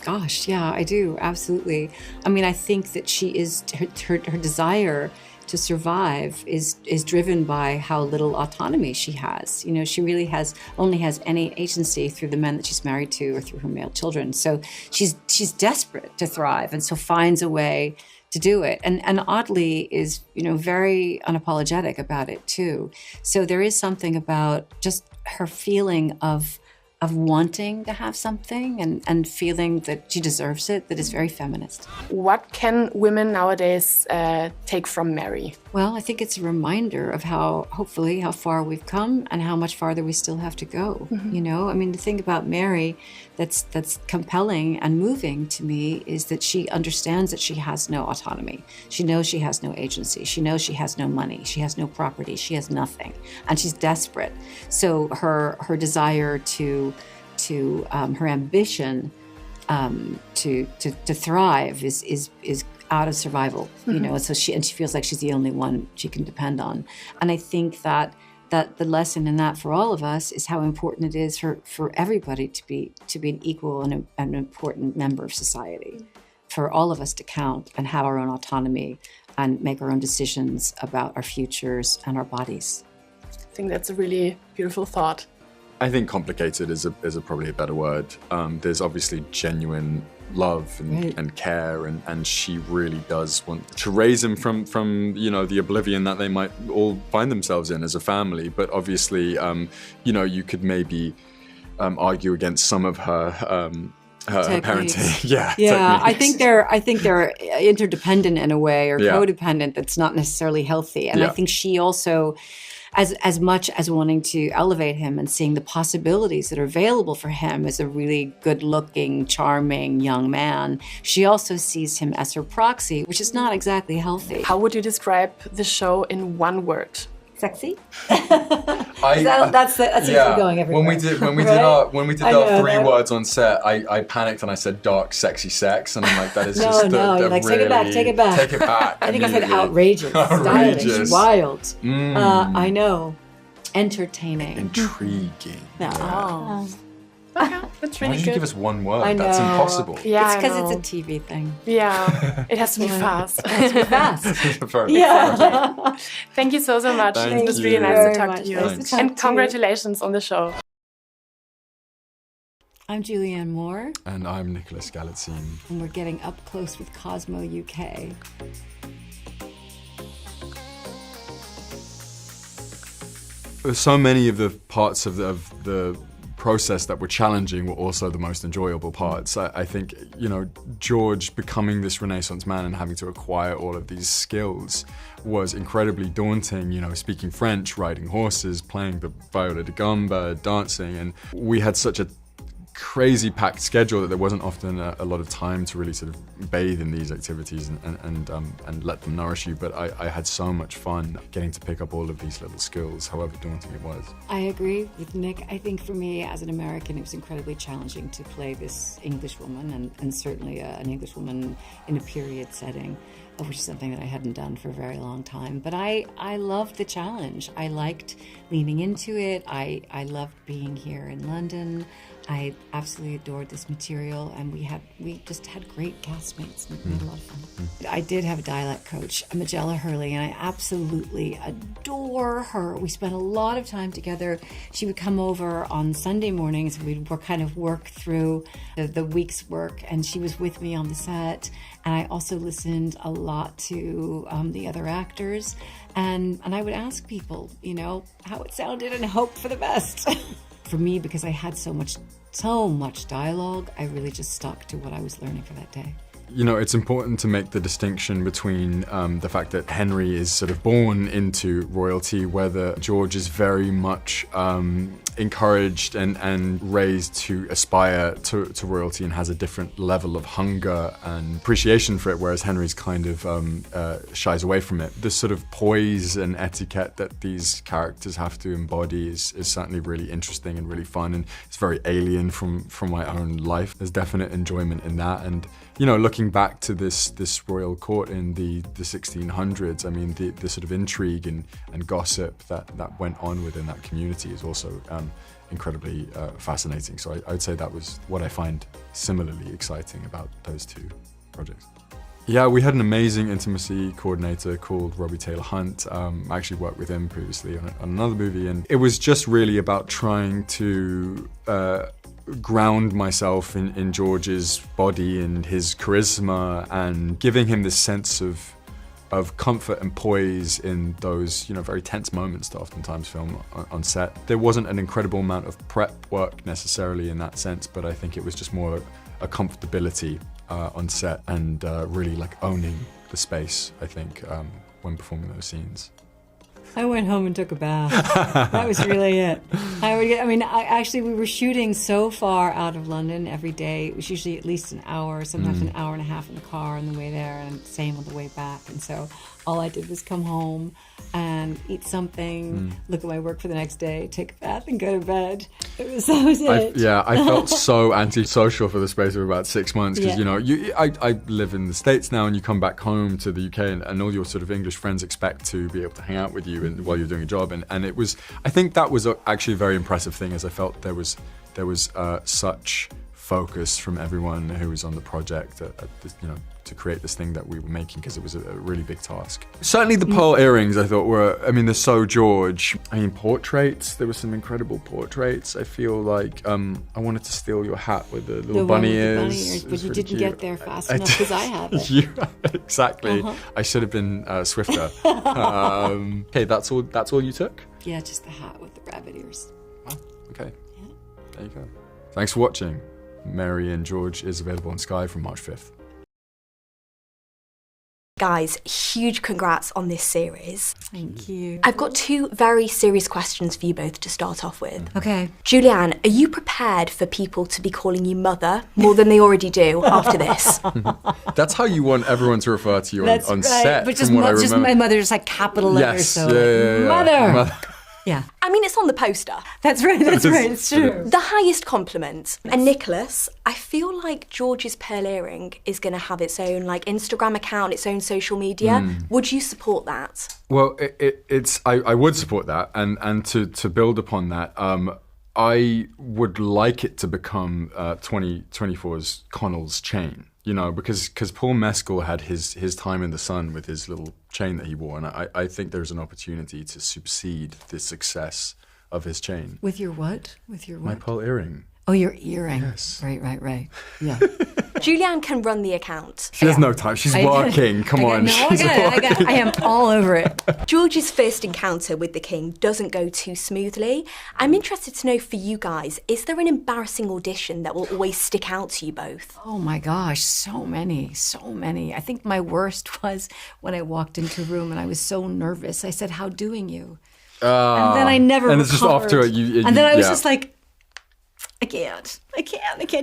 Gosh, yeah, I do, absolutely. I mean, I think that she is, her desire to survive is driven by how little autonomy she has. You know, she really only has any agency through the men that she's married to or through her male children. So she's desperate to thrive, and so finds a way to do it, and oddly is, you know, very unapologetic about it too. So there is something about just her feeling of wanting to have something and feeling that she deserves it that is very feminist. What can women nowadays take from Mary? Well, I think it's a reminder of hopefully how far we've come and how much farther we still have to go. You know, I mean, the thing about Mary that's compelling and moving to me is that she understands that she has no autonomy. She knows she has no agency. She knows she has no money. She has no property. She has nothing, and she's desperate. So her desire to her ambition to thrive is out of survival, you know. So she feels like she's the only one she can depend on, and I think that the lesson in that for all of us is how important it is for everybody to be an equal and an important member of society, for all of us to count and have our own autonomy and make our own decisions about our futures and our bodies. I think that's a really beautiful thought. I think complicated is probably a better word. There's obviously genuine love and care, and she really does want to raise him from you know, the oblivion that they might all find themselves in as a family. But obviously, you know, you could maybe argue against some of her parenting. Yeah. Techniques. I think they're interdependent in a way, or codependent. That's not necessarily healthy. And I think she also, as much as wanting to elevate him and seeing the possibilities that are available for him as a really good-looking, charming young man, she also sees him as her proxy, which is not exactly healthy. How would you describe the show in one word? Sexy. That's usually going everywhere. When we did our 3 words on set, I panicked and I said dark, sexy sex, and I'm like, that is just like, really, take it back. I think I said outrageous, stylish, wild. I know, entertaining, intriguing. Okay, that's really Why did you good. give us one word? I know. That's impossible. Yeah, it's because it's a TV thing. Yeah, it has to be fast. It has to be fast. Perfect. Thank you so much. Thank It was you really nice very to talk much. to you. Nice to talk And to you. congratulations on the show. I'm Julianne Moore, And I'm Nicholas Galitzine. and we're getting up close with Cosmo UK. so many of the parts of the process that were challenging were also the most enjoyable parts. I think, George becoming this Renaissance man and having to acquire all of these skills was incredibly daunting, speaking French, riding horses, playing the viola da gamba, dancing, and we had such a crazy packed schedule that there wasn't often a lot of time to really sort of bathe in these activities and let them nourish you. But I had so much fun getting to pick up all of these little skills, however daunting it was. I agree with Nick. I think for me as an American, it was incredibly challenging to play this English woman and certainly an English woman in a period setting, which is something that I hadn't done for a very long time. But I loved the challenge. I liked leaning into it. I loved being here in London. I absolutely adored this material, and we just had great castmates and we had a lot of fun. I did have a dialect coach, Magella Hurley, and I absolutely adore her. We spent a lot of time together. She would come over on Sunday mornings. We'd kind of work through the week's work, and she was with me on the set. And I also listened a lot to the other actors, and I would ask people, how it sounded and hope for the best. For me, because I had so much dialogue, I really just stuck to what I was learning for that day. It's important to make the distinction between the fact that Henry is sort of born into royalty, whether George is very much encouraged and raised to aspire to royalty and has a different level of hunger and appreciation for it, whereas Henry's kind of shies away from it. The sort of poise and etiquette that these characters have to embody is certainly really interesting and really fun, and it's very alien from my own life. There's definite enjoyment in that, and looking back to this royal court in the 1600s, I mean, the sort of intrigue and gossip that went on within that community is also incredibly fascinating. So I would say that was what I find similarly exciting about those two projects. Yeah, we had an amazing intimacy coordinator called Robbie Taylor Hunt. I actually worked with him previously on another movie, and it was just really about trying to ground myself in George's body and his charisma, and giving him this sense of comfort and poise in those very tense moments that oftentimes film on set. There wasn't an incredible amount of prep work necessarily in that sense, but I think it was just more a comfortability on set and really like owning the space, I think, when performing those scenes. I went home and took a bath. That was really it. We were shooting so far out of London every day. It was usually at least an hour, sometimes an hour and a half in the car on the way there, and same on the way back. And so all I did was come home and eat something, look at my work for the next day, take a bath, and go to bed. That was it. I felt so antisocial for the space of about 6 months because I live in the States now, and you come back home to the UK, and all your sort of English friends expect to be able to hang out with you while you're doing a job, and it was. I think that was actually a very impressive thing, as I felt there was such focus from everyone who was on the project at this, to create this thing that we were making, because it was a really big task. Certainly the pearl earrings I thought were, they're so George. Portraits, there were some incredible portraits. I feel like I wanted to steal your hat with the little bunny ears. But you didn't get there fast enough because I have it. Exactly. I should have been swifter. Okay, that's all you took? Yeah, just the hat with the rabbit ears. Wow, okay. Yeah. There you go. Thanks for watching. Mary and George is available on Sky from March 5th. Guys, huge congrats on this series. Thank you. I've got two very serious questions for you both to start off with. Okay. Julianne, are you prepared for people to be calling you mother more than they already do after this? That's how you want everyone to refer to you on set. But just my mother, just like capital letters. Yes, So mother. Yeah. It's on the poster. That's right, it's true. The highest compliment. And Nicholas, I feel like George's pearl earring is going to have its own Instagram account, its own social media. Would you support that? Well, I would support that, and to build upon that, I would like it to become 2024's Connell's chain. Because Paul Mescal had his time in the sun with his little chain that he wore, and I think there's an opportunity to supersede the success of his chain. With your what? My pearl earring. Oh, your earring. Yes. Right. Yeah. Julianne can run the account. She has no time. She's working. Come on. I am all over it. George's first encounter with the king doesn't go too smoothly. I'm interested to know for you guys, is there an embarrassing audition that will always stick out to you both? Oh my gosh, so many. I think my worst was when I walked into a room and I was so nervous. I said, "How doing you?" And then I never And it's just after it. And then I was just like, I can't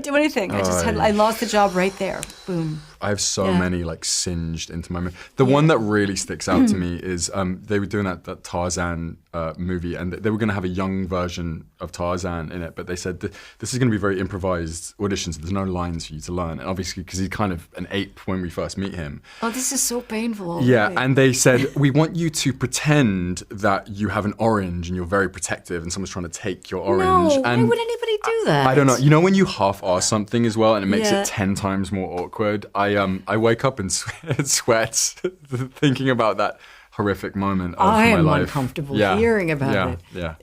do anything. I lost the job right there. Boom. I have so many like singed into my memory. The one that really sticks out to me is they were doing that Tarzan movie, and they were going to have a young version of Tarzan in it, but they said this is going to be very improvised auditions. There's no lines for you to learn, and obviously because he's kind of an ape when we first meet him. Oh, this is so painful already. Yeah, and they said we want you to pretend that you have an orange and you're very protective, and someone's trying to take your orange. No, and why would anybody do that? I don't know. You know when you half-arse something as well, and it makes it 10 times more awkward. I wake up in sweat thinking about that horrific moment of my life. I am uncomfortable hearing about it. Yeah.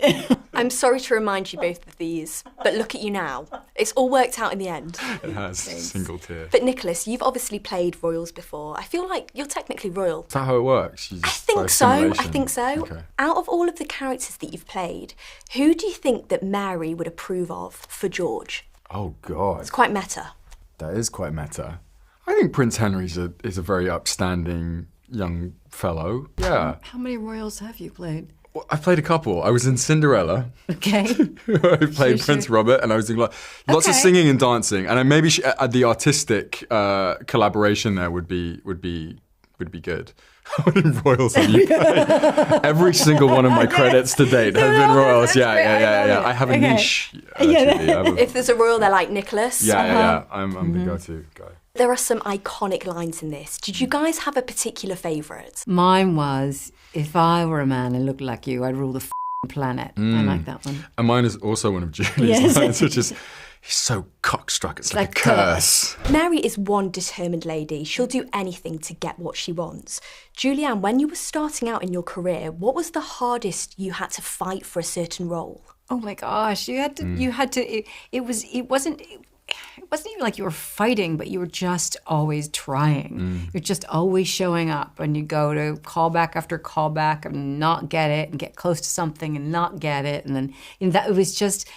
I'm sorry to remind you both of these, but look at you now. It's all worked out in the end. It has. Single tear. But Nicholas, you've obviously played royals before. I feel like you're technically royal. Is that how it works? I think so. Okay. Out of all of the characters that you've played, who do you think that Mary would approve of for George? Oh, God. It's quite meta. That is quite meta. I think Prince Henry is a very upstanding young fellow. Yeah. How many royals have you played? Well, I've played a couple. I was in Cinderella. Okay. I played Prince Robert, and I was doing lots of singing and dancing. And maybe the artistic collaboration there would be good. How many royals have you played? Every single one of my credits to date have been royals. Yeah. I have a niche. If there's a royal, they're like Nicholas. Yeah. I'm the go-to guy. There are some iconic lines in this. Did you guys have a particular favourite? Mine was, if I were a man and looked like you, I'd rule the planet. I like that one. And mine is also one of Julie's lines, which is, he's so cockstruck, it's like a curse. Mary is one determined lady. She'll do anything to get what she wants. Julianne, when you were starting out in your career, what was the hardest you had to fight for a certain role? Oh my gosh, it wasn't even like you were fighting, but you were just always trying. You're just always showing up, and you go to callback after callback and not get it, and get close to something and not get it, and then that was just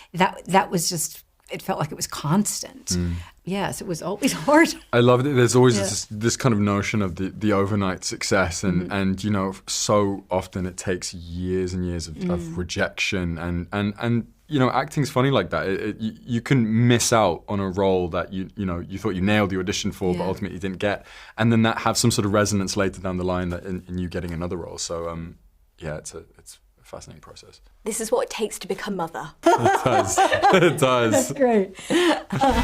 it felt like it was constant. Yes, it was always hard. I love it. There's always this kind of notion of the overnight success, and you know, so often it takes years and years of rejection, and you know, acting's funny like that. You can miss out on a role that you thought you nailed the audition for, but ultimately you didn't get, and then that have some sort of resonance later down the line that in you getting another role. So it's a fascinating process. This is what it takes to become mother. It does. That's great.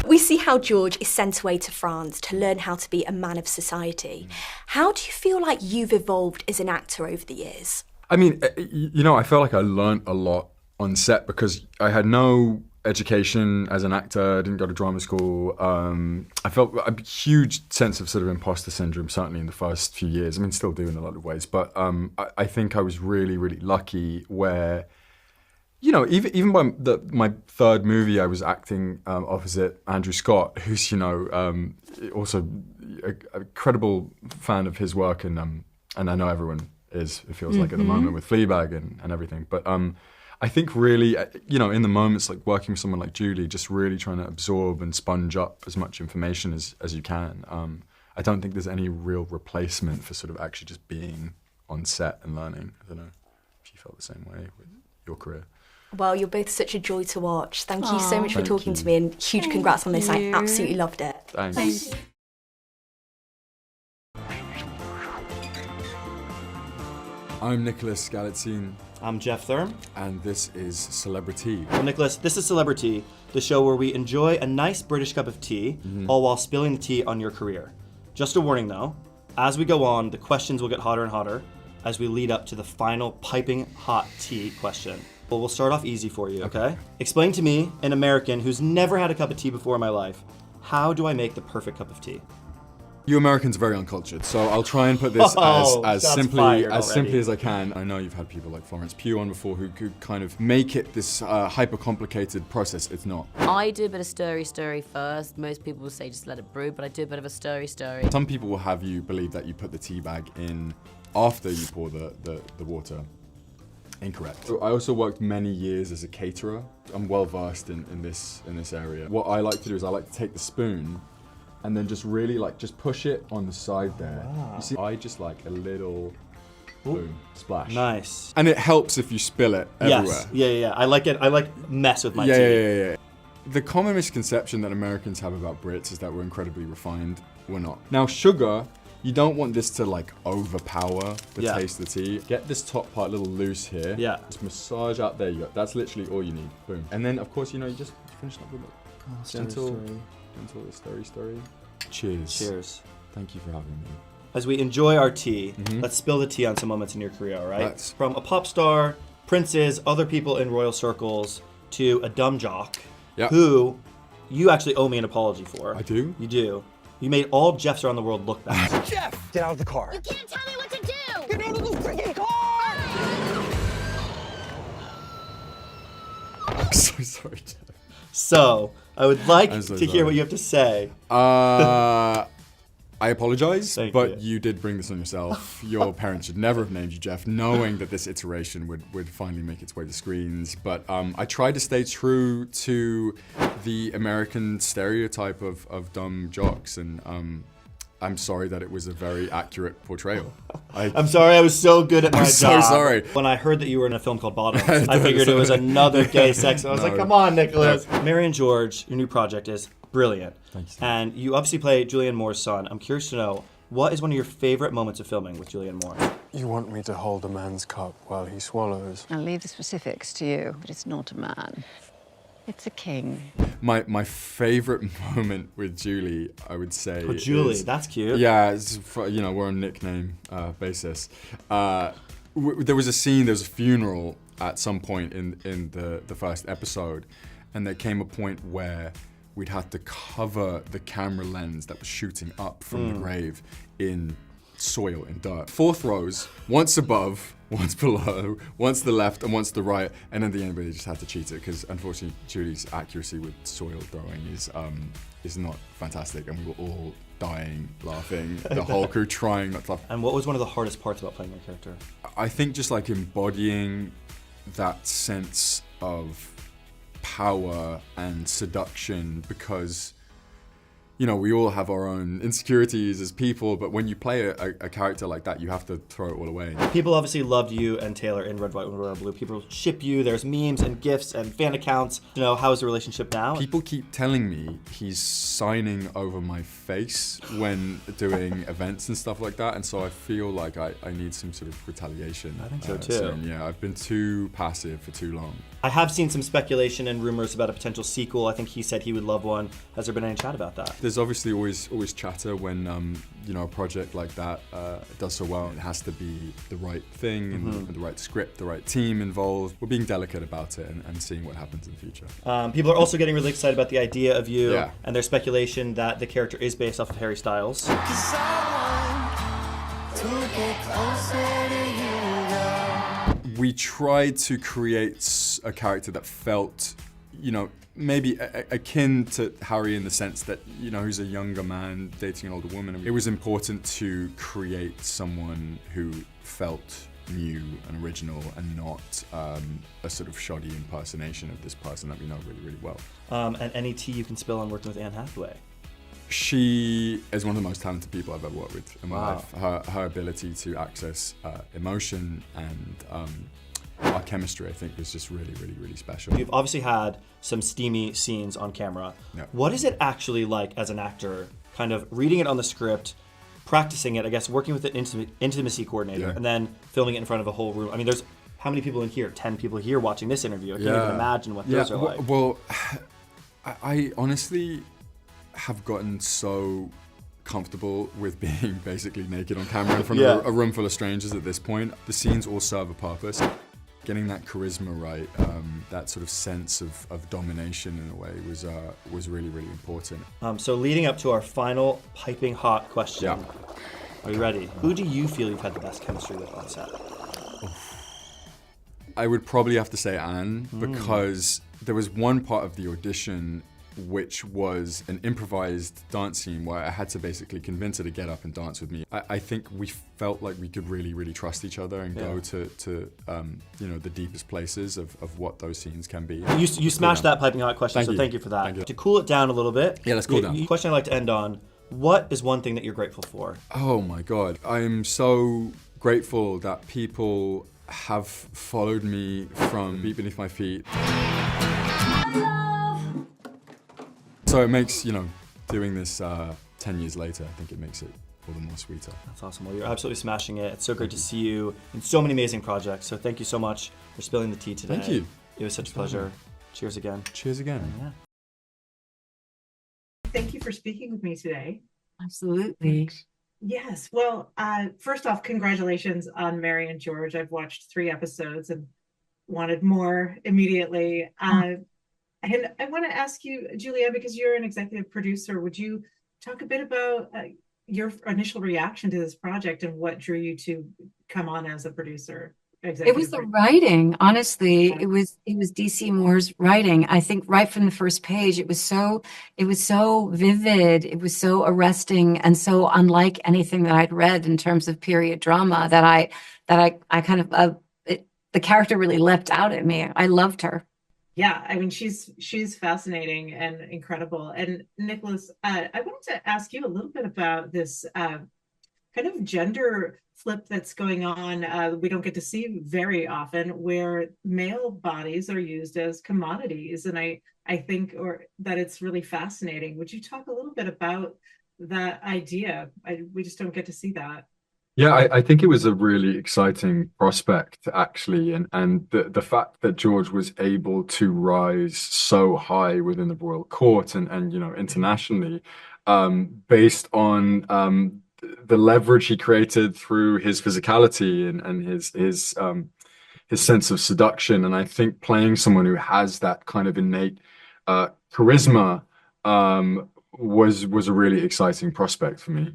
We see how George is sent away to France to learn how to be a man of society. How do you feel like you've evolved as an actor over the years? I mean, you know, I felt like I learned a lot on set because I had no education as an actor. I didn't go to drama school. I felt a huge sense of sort of imposter syndrome, certainly in the first few years. I mean, still do in a lot of ways. But I think I was really, really lucky where, you know, even by my third movie, I was acting opposite Andrew Scott, who's, you know, also a credible fan of his work. And I know everyone is, it feels like at the moment with Fleabag and everything. But I think really, you know, in the moments like working with someone like Julie, just really trying to absorb and sponge up as much information as you can. I don't think there's any real replacement for sort of actually just being on set and learning. I don't know if you felt the same way with your career. Well, you're both such a joy to watch. Thank you so much for talking to me, and huge congrats on this. I absolutely loved it. Thanks. I'm Nicholas Galitzine. I'm Jeff Thurm. And this is Celebrity. Well, Nicholas, this is Celebrity, the show where we enjoy a nice British cup of tea, all while spilling the tea on your career. Just a warning though, as we go on, the questions will get hotter and hotter as we lead up to the final piping hot tea question. Well, we'll start off easy for you, okay? Explain to me, an American who's never had a cup of tea before in my life, how do I make the perfect cup of tea? You Americans are very uncultured, so I'll try and put this as simply as I can. I know you've had people like Florence Pugh on before who could kind of make it this hyper-complicated process. It's not. I do a bit of stirry first. Most people will say just let it brew, but I do a bit of a stirry. Some people will have you believe that you put the tea bag in after you pour the water. Incorrect. So I also worked many years as a caterer. I'm well versed in this area. What I like to do is I like to take the spoon and then just really just push it on the side there. Wow. You see, I just like a little boom, splash. Nice. And it helps if you spill it everywhere. Yes. Yeah. I like it. I like mess with my tea. Yeah. The common misconception that Americans have about Brits is that we're incredibly refined. We're not. Now, sugar, you don't want this to overpower the taste of the tea. Get this top part a little loose here. Yeah. Just massage out. There you go. That's literally all you need. Boom. And then, of course, you just finish up with it. Gentle, stirry. Cheers. Thank you for having me. As we enjoy our tea, let's spill the tea on some moments in your career, all right? From a pop star, princes, other people in royal circles, to a dumb jock, who you actually owe me an apology for. I do? You do. You made all Jeffs around the world look bad. Jeff! Get out of the car. You can't tell me what to do! Get out of the freaking car! I'm so sorry, Jeff. So, I would like to hear what you have to say. I apologize, but you did bring this on yourself. Your parents should never have named you Jeff, knowing that this iteration would finally make its way to screens. But I tried to stay true to the American stereotype of dumb jocks, and I'm sorry that it was a very accurate portrayal. I'm sorry I was so good at my job. I'm so sorry. When I heard that you were in a film called Bottoms, I figured it was another gay sex. I was like, come on, Nicholas. Mary and George, your new project is brilliant. Thanks. And you obviously play Julianne Moore's son. I'm curious to know, what is one of your favorite moments of filming with Julianne Moore? You want me to hold a man's cup while he swallows. I'll leave the specifics to you, but it's not a man. It's a king. My favorite moment with Julie, I would say. Oh, Julie, that's cute. Yeah, we're on nickname basis. There was a scene. There was a funeral at some point in the first episode, and there came a point where we'd have to cover the camera lens that was shooting up from the grave in soil and dirt. 4th rows, once above, once below, once to the left and once to the right, and in the end we just had to cheat it because unfortunately Julie's accuracy with soil throwing is not fantastic, and we were all dying laughing, the whole crew trying not to laugh. And what was one of the hardest parts about playing your character? I think just embodying that sense of power and seduction, because we all have our own insecurities as people, but when you play a character like that, you have to throw it all away. People obviously loved you and Taylor in Red, White, and Royal Blue. People ship you. There's memes and GIFs and fan accounts. How is the relationship now? People keep telling me he's signing over my face when doing events and stuff like that, and so I feel like I need some sort of retaliation. I think so too. Soon. Yeah, I've been too passive for too long. I have seen some speculation and rumors about a potential sequel. I think he said he would love one. Has there been any chat about that? There's obviously always chatter when a project like that does so well. It has to be the right thing, and the right script, the right team involved. We're being delicate about it and seeing what happens in the future. People are also getting really excited about the idea of you, and there's speculation that the character is based off of Harry Styles. We tried to create a character that felt, maybe akin to Harry in the sense that, who's a younger man dating an older woman. It was important to create someone who felt new and original and not a sort of shoddy impersonation of this person that we know really, really well. And any tea you can spill on working with Anne Hathaway? She is one of the most talented people I've ever worked with in my life. Her ability to access emotion and our chemistry, I think, was just really, really, really special. You've obviously had some steamy scenes on camera. Yeah. What is it actually like as an actor, kind of reading it on the script, practicing it, I guess, working with an intimacy coordinator, and then filming it in front of a whole room? I mean, there's how many people in here? 10 people here watching this interview. I can't even imagine what those are like. Well, I honestly have gotten so comfortable with being basically naked on camera in front of a room full of strangers at this point. The scenes all serve a purpose. getting that charisma right, that sort of sense of domination in a way was really, really important. So leading up to our final piping hot question. Yeah. Are you ready? Who do you feel you've had the best chemistry with on set? I would probably have to say Anne, because there was one part of the audition which was an improvised dance scene where I had to basically convince her to get up and dance with me. I think we felt like we could really, really trust each other and go to the deepest places of what those scenes can be. You smashed that piping hot question, so thank you for that. Thank you. To cool it down a little bit, let's cool down. The question I'd like to end on, what is one thing that you're grateful for? Oh my God. I am so grateful that people have followed me from Beat Beneath My Feet. So it makes, doing this 10 years later, I think it makes it all the more sweeter. That's awesome. Well, you're absolutely smashing it. It's so great to see you in so many amazing projects. So thank you so much for spilling the tea today. Thank you. It was such a pleasure. Cheers again. Cheers again. Yeah. Thank you for speaking with me today. Absolutely. Yes. Well, first off, congratulations on Mary and George. I've watched 3 episodes and wanted more immediately. And I want to ask you, Julianne, because you're an executive producer, would you talk a bit about your initial reaction to this project and what drew you to come on as a producer? It was the writing, honestly. It was DC Moore's writing. I think right from the first page, it was so vivid, it was so arresting, and so unlike anything that I'd read in terms of period drama that I kind of the character really leapt out at me. I loved her. Yeah, I mean, she's fascinating and incredible. And Nicholas, I wanted to ask you a little bit about this kind of gender flip that's going on. We don't get to see very often, where male bodies are used as commodities, and I think that it's really fascinating. Would you talk a little bit about that idea? We just don't get to see that. Yeah, I think it was a really exciting prospect, actually, and the fact that George was able to rise so high within the royal court and internationally, based on the leverage he created through his physicality and his sense of seduction. And I think playing someone who has that kind of innate charisma was a really exciting prospect for me.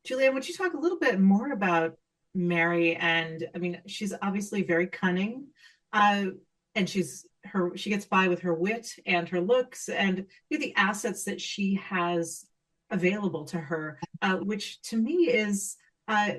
Julianne, would you talk a little bit more about Mary? And I mean, she's obviously very cunning, and she gets by with her wit and her looks and the assets that she has available to her, which to me is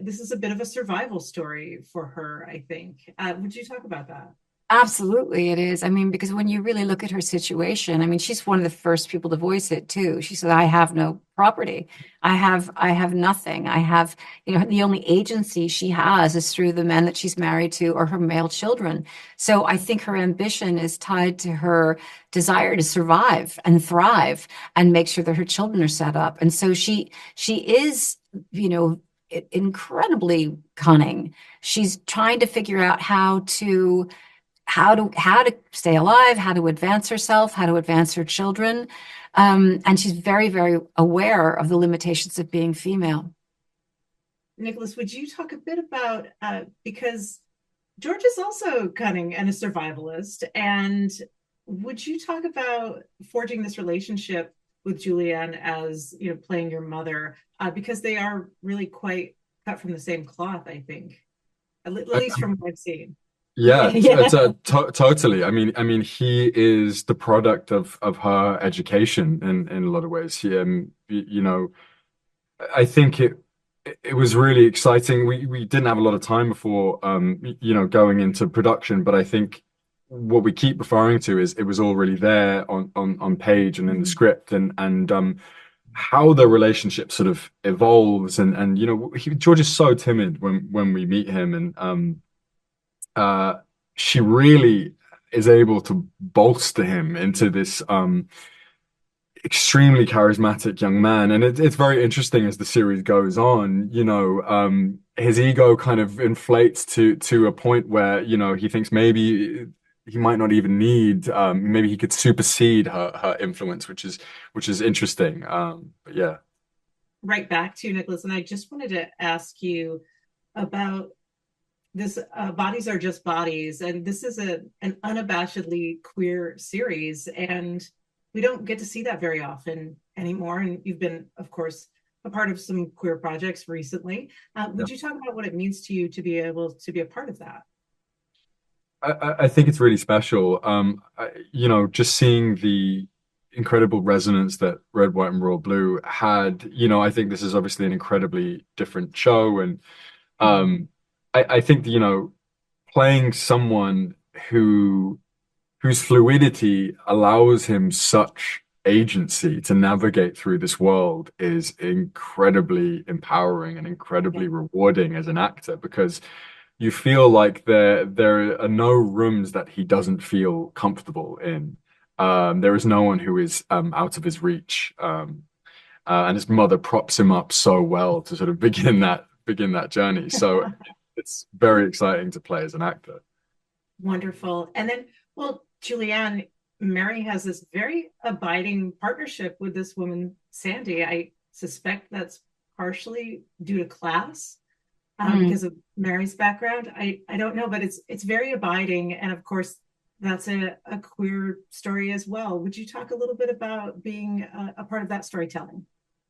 this is a bit of a survival story for her, I think. Would you talk about that? Absolutely, it is. I mean, because when you really look at her situation, I mean, she's one of the first people to voice it too. She said, "I have no property. I have nothing. I have, the only agency she has is through the men that she's married to or her male children." So I think her ambition is tied to her desire to survive and thrive and make sure that her children are set up. And so she is, incredibly cunning. She's trying to figure out how to stay alive, how to advance herself, how to advance her children. And she's very, very aware of the limitations of being female. Nicholas, would you talk a bit about, because George is also cunning and a survivalist, and would you talk about forging this relationship with Julianne as, playing your mother, because they are really quite cut from the same cloth, I think, at least from what I've seen. Yeah, totally. I mean, he is the product of her education in a lot of ways. I think it was really exciting. We didn't have a lot of time before, going into production, but I think what we keep referring to is it was all really there on page and in the script, and how the relationship sort of evolves. And George is so timid when we meet him, and she really is able to bolster him into this extremely charismatic young man. And it's very interesting as the series goes on, his ego kind of inflates to a point where, he thinks maybe he might not even need, maybe he could supersede her influence, which is interesting. But yeah. Right back to you, Nicholas. And I just wanted to ask you about this Bodies Are Just Bodies, and this is an unabashedly queer series, and we don't get to see that very often anymore. And you've been, of course, a part of some queer projects recently. Would you talk about what it means to you to be able to be a part of that? I think it's really special. Just seeing the incredible resonance that Red, White, and Royal Blue had. I think this is obviously an incredibly different show, and I think playing someone whose fluidity allows him such agency to navigate through this world is incredibly empowering and incredibly rewarding as an actor, because you feel like there are no rooms that he doesn't feel comfortable in. There is no one who is out of his reach, and his mother props him up so well to sort of begin that journey. So it's very exciting to play as an actor. Wonderful. And then, well, Julianne, Mary has this very abiding partnership with this woman, Sandy. I suspect that's partially due to class, because of Mary's background. I don't know, but it's very abiding. And of course, that's a queer story as well. Would you talk a little bit about being a part of that storytelling?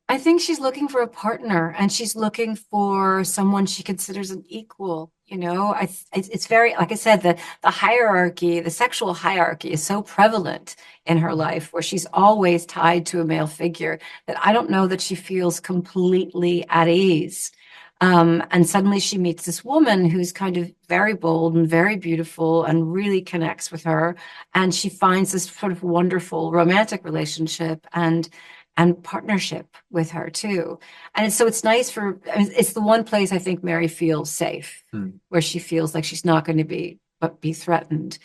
I think she's looking for a partner, and she's looking for someone she considers an equal. It's very, like I said, the hierarchy, the sexual hierarchy is so prevalent in her life, where she's always tied to a male figure, that I don't know that she feels completely at ease. And suddenly she meets this woman who's kind of very bold and very beautiful and really connects with her. And she finds this sort of wonderful romantic relationship and partnership with her too. And so it's nice it's the one place I think Mary feels safe, where she feels like she's not going to be threatened.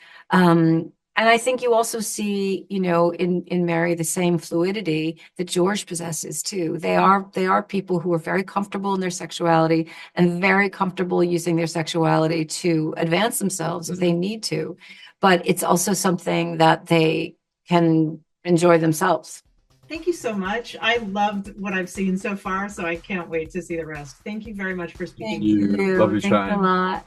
And I think you also see, in Mary, the same fluidity that George possesses too. They are people who are very comfortable in their sexuality and very comfortable using their sexuality to advance themselves if they need to. But it's also something that they can enjoy themselves. Thank you so much. I loved what I've seen so far, so I can't wait to see the rest. Thank you very much for speaking. Thank you. Lovely Thanks chatting. a lot.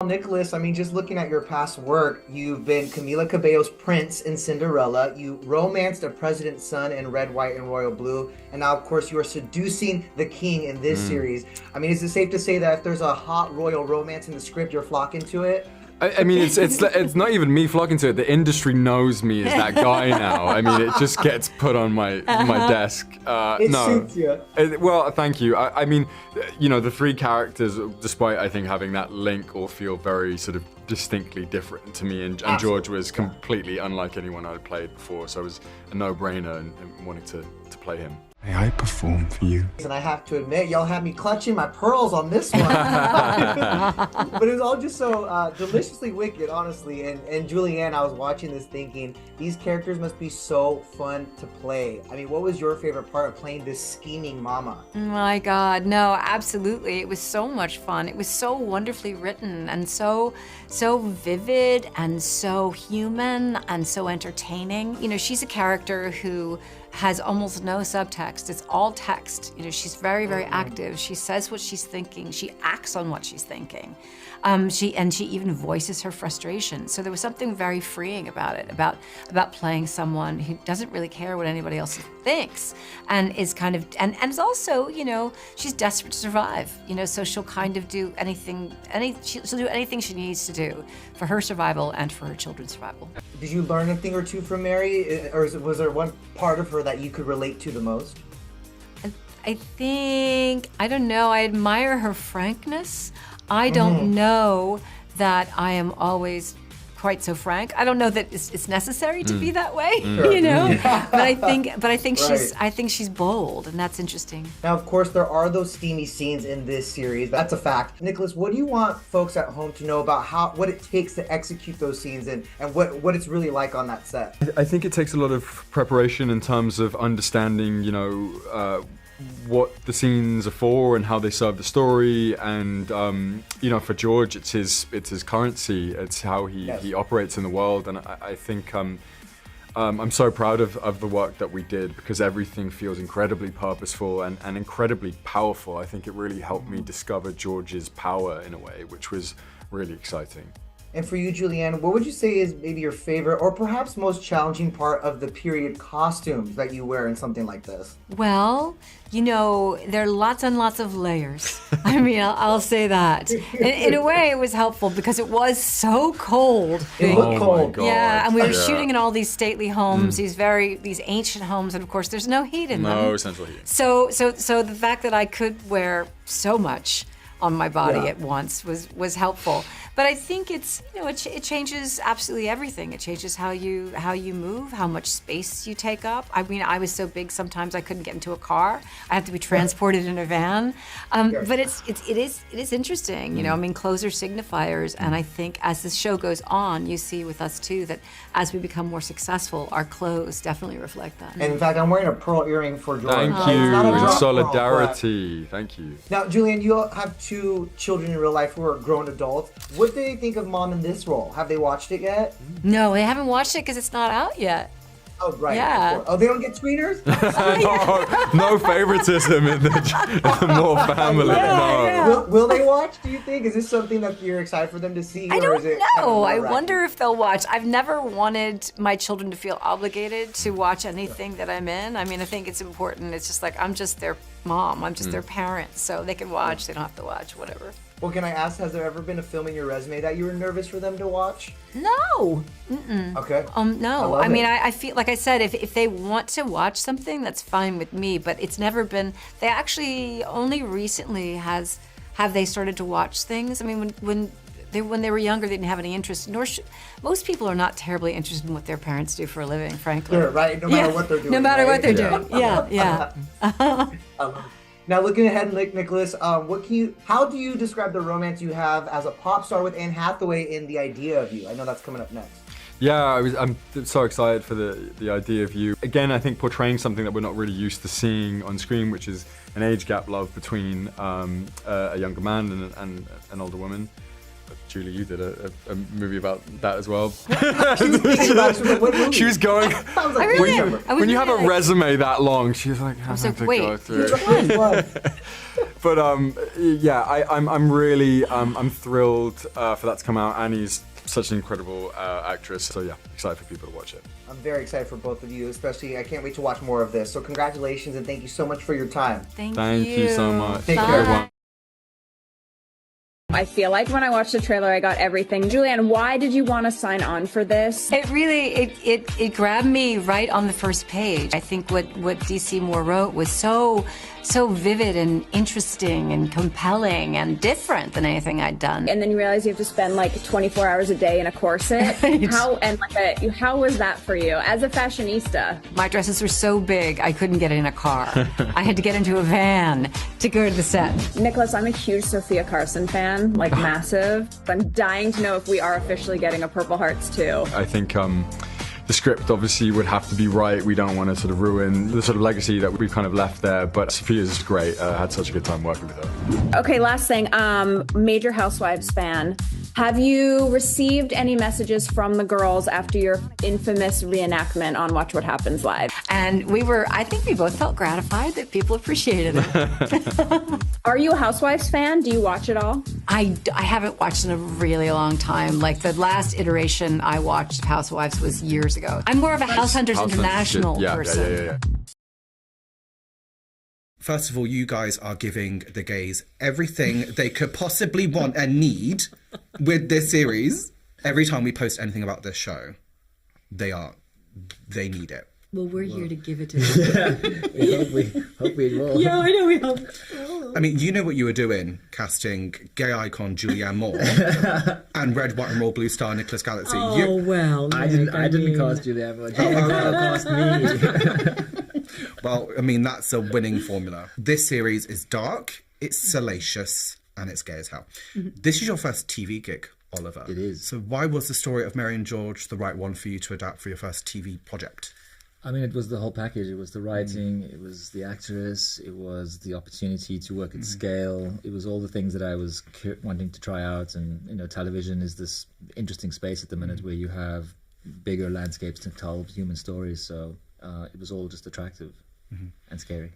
Nicholas, just looking at your past work, you've been Camila Cabello's Prince in Cinderella, you romanced a president's son in Red, White, and Royal Blue, and now, of course, you are seducing the king in this series. Is it safe to say that if there's a hot royal romance in the script, you're flocking to it? It's not even me flocking to it. The industry knows me as that guy now. It just gets put on my desk. Suits you. Well, thank you. The three characters, despite I think having that link, all feel very sort of distinctly different to me. And George was completely unlike anyone I'd played before, so it was a no-brainer and wanting to play him. May I perform for you? And I have to admit, y'all had me clutching my pearls on this one. But it was all just so deliciously wicked, honestly. And Julianne, I was watching this thinking, these characters must be so fun to play. What was your favorite part of playing this scheming mama? My God, no, absolutely. It was so much fun. It was so wonderfully written and so vivid and so human and so entertaining. She's a character who has almost no subtext. It's all text. She's very, very active. She says what she's thinking. She acts on what she's thinking. She even voices her frustration. So there was something very freeing about it, about playing someone who doesn't really care what anybody else thinks, and is kind of and it's also, she's desperate to survive. So she'll kind of do anything. She'll do anything she needs to do for her survival and for her children's survival. Did you learn a thing or two from Mary, or was there one part of her that you could relate to the most? I think, I don't know, I admire her frankness. I don't know that I am always quite so frank. I don't know that it's necessary to be that way, But I think she's bold, and that's interesting. Now, of course, there are those steamy scenes in this series. That's a fact. Nicholas, what do you want folks at home to know about what it takes to execute those scenes and what it's really like on that set? I think it takes a lot of preparation in terms of understanding, what the scenes are for and how they serve the story, and for George, it's his currency, it's how he operates in the world, and I think I'm so proud of the work that we did because everything feels incredibly purposeful and incredibly powerful. I think it really helped me discover George's power in a way, which was really exciting. And for you, Julianne, what would you say is maybe your favorite or perhaps most challenging part of the period costumes that you wear in something like this? Well, you know, there are lots and lots of layers. I mean, I'll say that. In a way, it was helpful because it was so cold. It looked cold. Yeah, and we were shooting in all these stately homes, these ancient homes, and of course, there's no heat in them. No central heating. So the fact that I could wear so much on my body at once was helpful. But I think it's, you know, it changes absolutely everything. It changes how you move, how much space you take up. I mean, I was so big sometimes I couldn't get into a car. I had to be transported in a van. But it is interesting, you know. I mean, clothes are signifiers, and I think as the show goes on, you see with us too that as we become more successful, our clothes definitely reflect that. And in fact, I'm wearing a pearl earring for George. Thank you. In solidarity. Thank you. Now, Julianne, you have 2 children in real life who are grown adults. What do they think of Mom in this role? Have they watched it yet? No, they haven't watched it because it's not out yet. Oh, right. Yeah. Oh, they don't get tweeners? No favoritism in the Moore family. No. Will they watch, do you think? Is this something that you're excited for them to see? I or don't is it know. I wonder if they'll watch. I've never wanted my children to feel obligated to watch anything that I'm in. I mean, I think it's important. It's just like, I'm just their mom. I'm just their parent. So they can watch. They don't have to watch, whatever. Well, can I ask, has there ever been a film in your resume that you were nervous for them to watch? No. Mm-mm. Okay. No. I mean, I feel, like I said, if they want to watch something, that's fine with me, but it's never been, they actually only recently have they started to watch things. I mean, when they were younger, they didn't have any interest, most people are not terribly interested in what their parents do for a living, frankly. Sure, right? No matter what they're doing. No matter what they're right? doing. Yeah. Now, looking ahead, Nicholas, how do you describe the romance you have as a pop star with Anne Hathaway in The Idea of You? I know that's coming up next. Yeah, I'm so excited for the idea of you. Again, I think portraying something that we're not really used to seeing on screen, which is an age gap love between a younger man and an older woman. Julie, you did a movie about that as well. She was going. When you have a resume that long, she's like, I was like, wait, which one? But yeah, I'm really I'm thrilled for that to come out. Annie's such an incredible actress. So yeah, excited for people to watch it. I'm very excited for both of you, especially I can't wait to watch more of this. So congratulations and thank you so much for your time. Thank you so much. Take care, everyone. I feel like when I watched the trailer, I got everything. Julianne, why did you want to sign on for this? It really, it grabbed me right on the first page. I think what DC Moore wrote was so vivid and interesting and compelling and different than anything I'd done. And then you realize you have to spend like 24 hours a day in a corset. Right. How was that for you as a fashionista? My dresses were so big, I couldn't get in a car. I had to get into a van to go to the set. Nicholas, I'm a huge Sophia Carson fan, like massive. I'm dying to know if we are officially getting a Purple Hearts too. I think the script obviously would have to be right. We don't want to sort of ruin the sort of legacy that we've kind of left there, but Sophia's great. I had such a good time working with her. Okay, last thing, major Housewives fan. Have you received any messages from the girls after your infamous reenactment on Watch What Happens Live? And I think we both felt gratified that people appreciated it. Are you a Housewives fan? Do you watch it all? I haven't watched in a really long time. Like the last iteration I watched of Housewives was years ago. I'm more of a House Hunters International person. Yeah. First of all, you guys are giving the gays everything they could possibly want and need with this series. Every time we post anything about this show, they need it. Well, we're here to give it to them. Yeah, hope we will. Yeah, I know we hope. I mean, you know what you were doing, casting gay icon Julieanne Moore and red, white and royal blue star Nicholas Galitzine. Oh, well. I didn't cast Julieanne Moore. Julieanne cast me. Well, I mean, that's a winning formula. This series is dark, it's salacious, and it's gay as hell. Mm-hmm. This is your first TV gig, Oliver. It is. So why was the story of Mary and George the right one for you to adapt for your first TV project? I mean, it was the whole package. It was the writing, it was the actress, it was the opportunity to work at scale. It was all the things that I was wanting to try out. And, you know, television is this interesting space at the minute where you have bigger landscapes to tell human stories. So it was all just attractive and scary.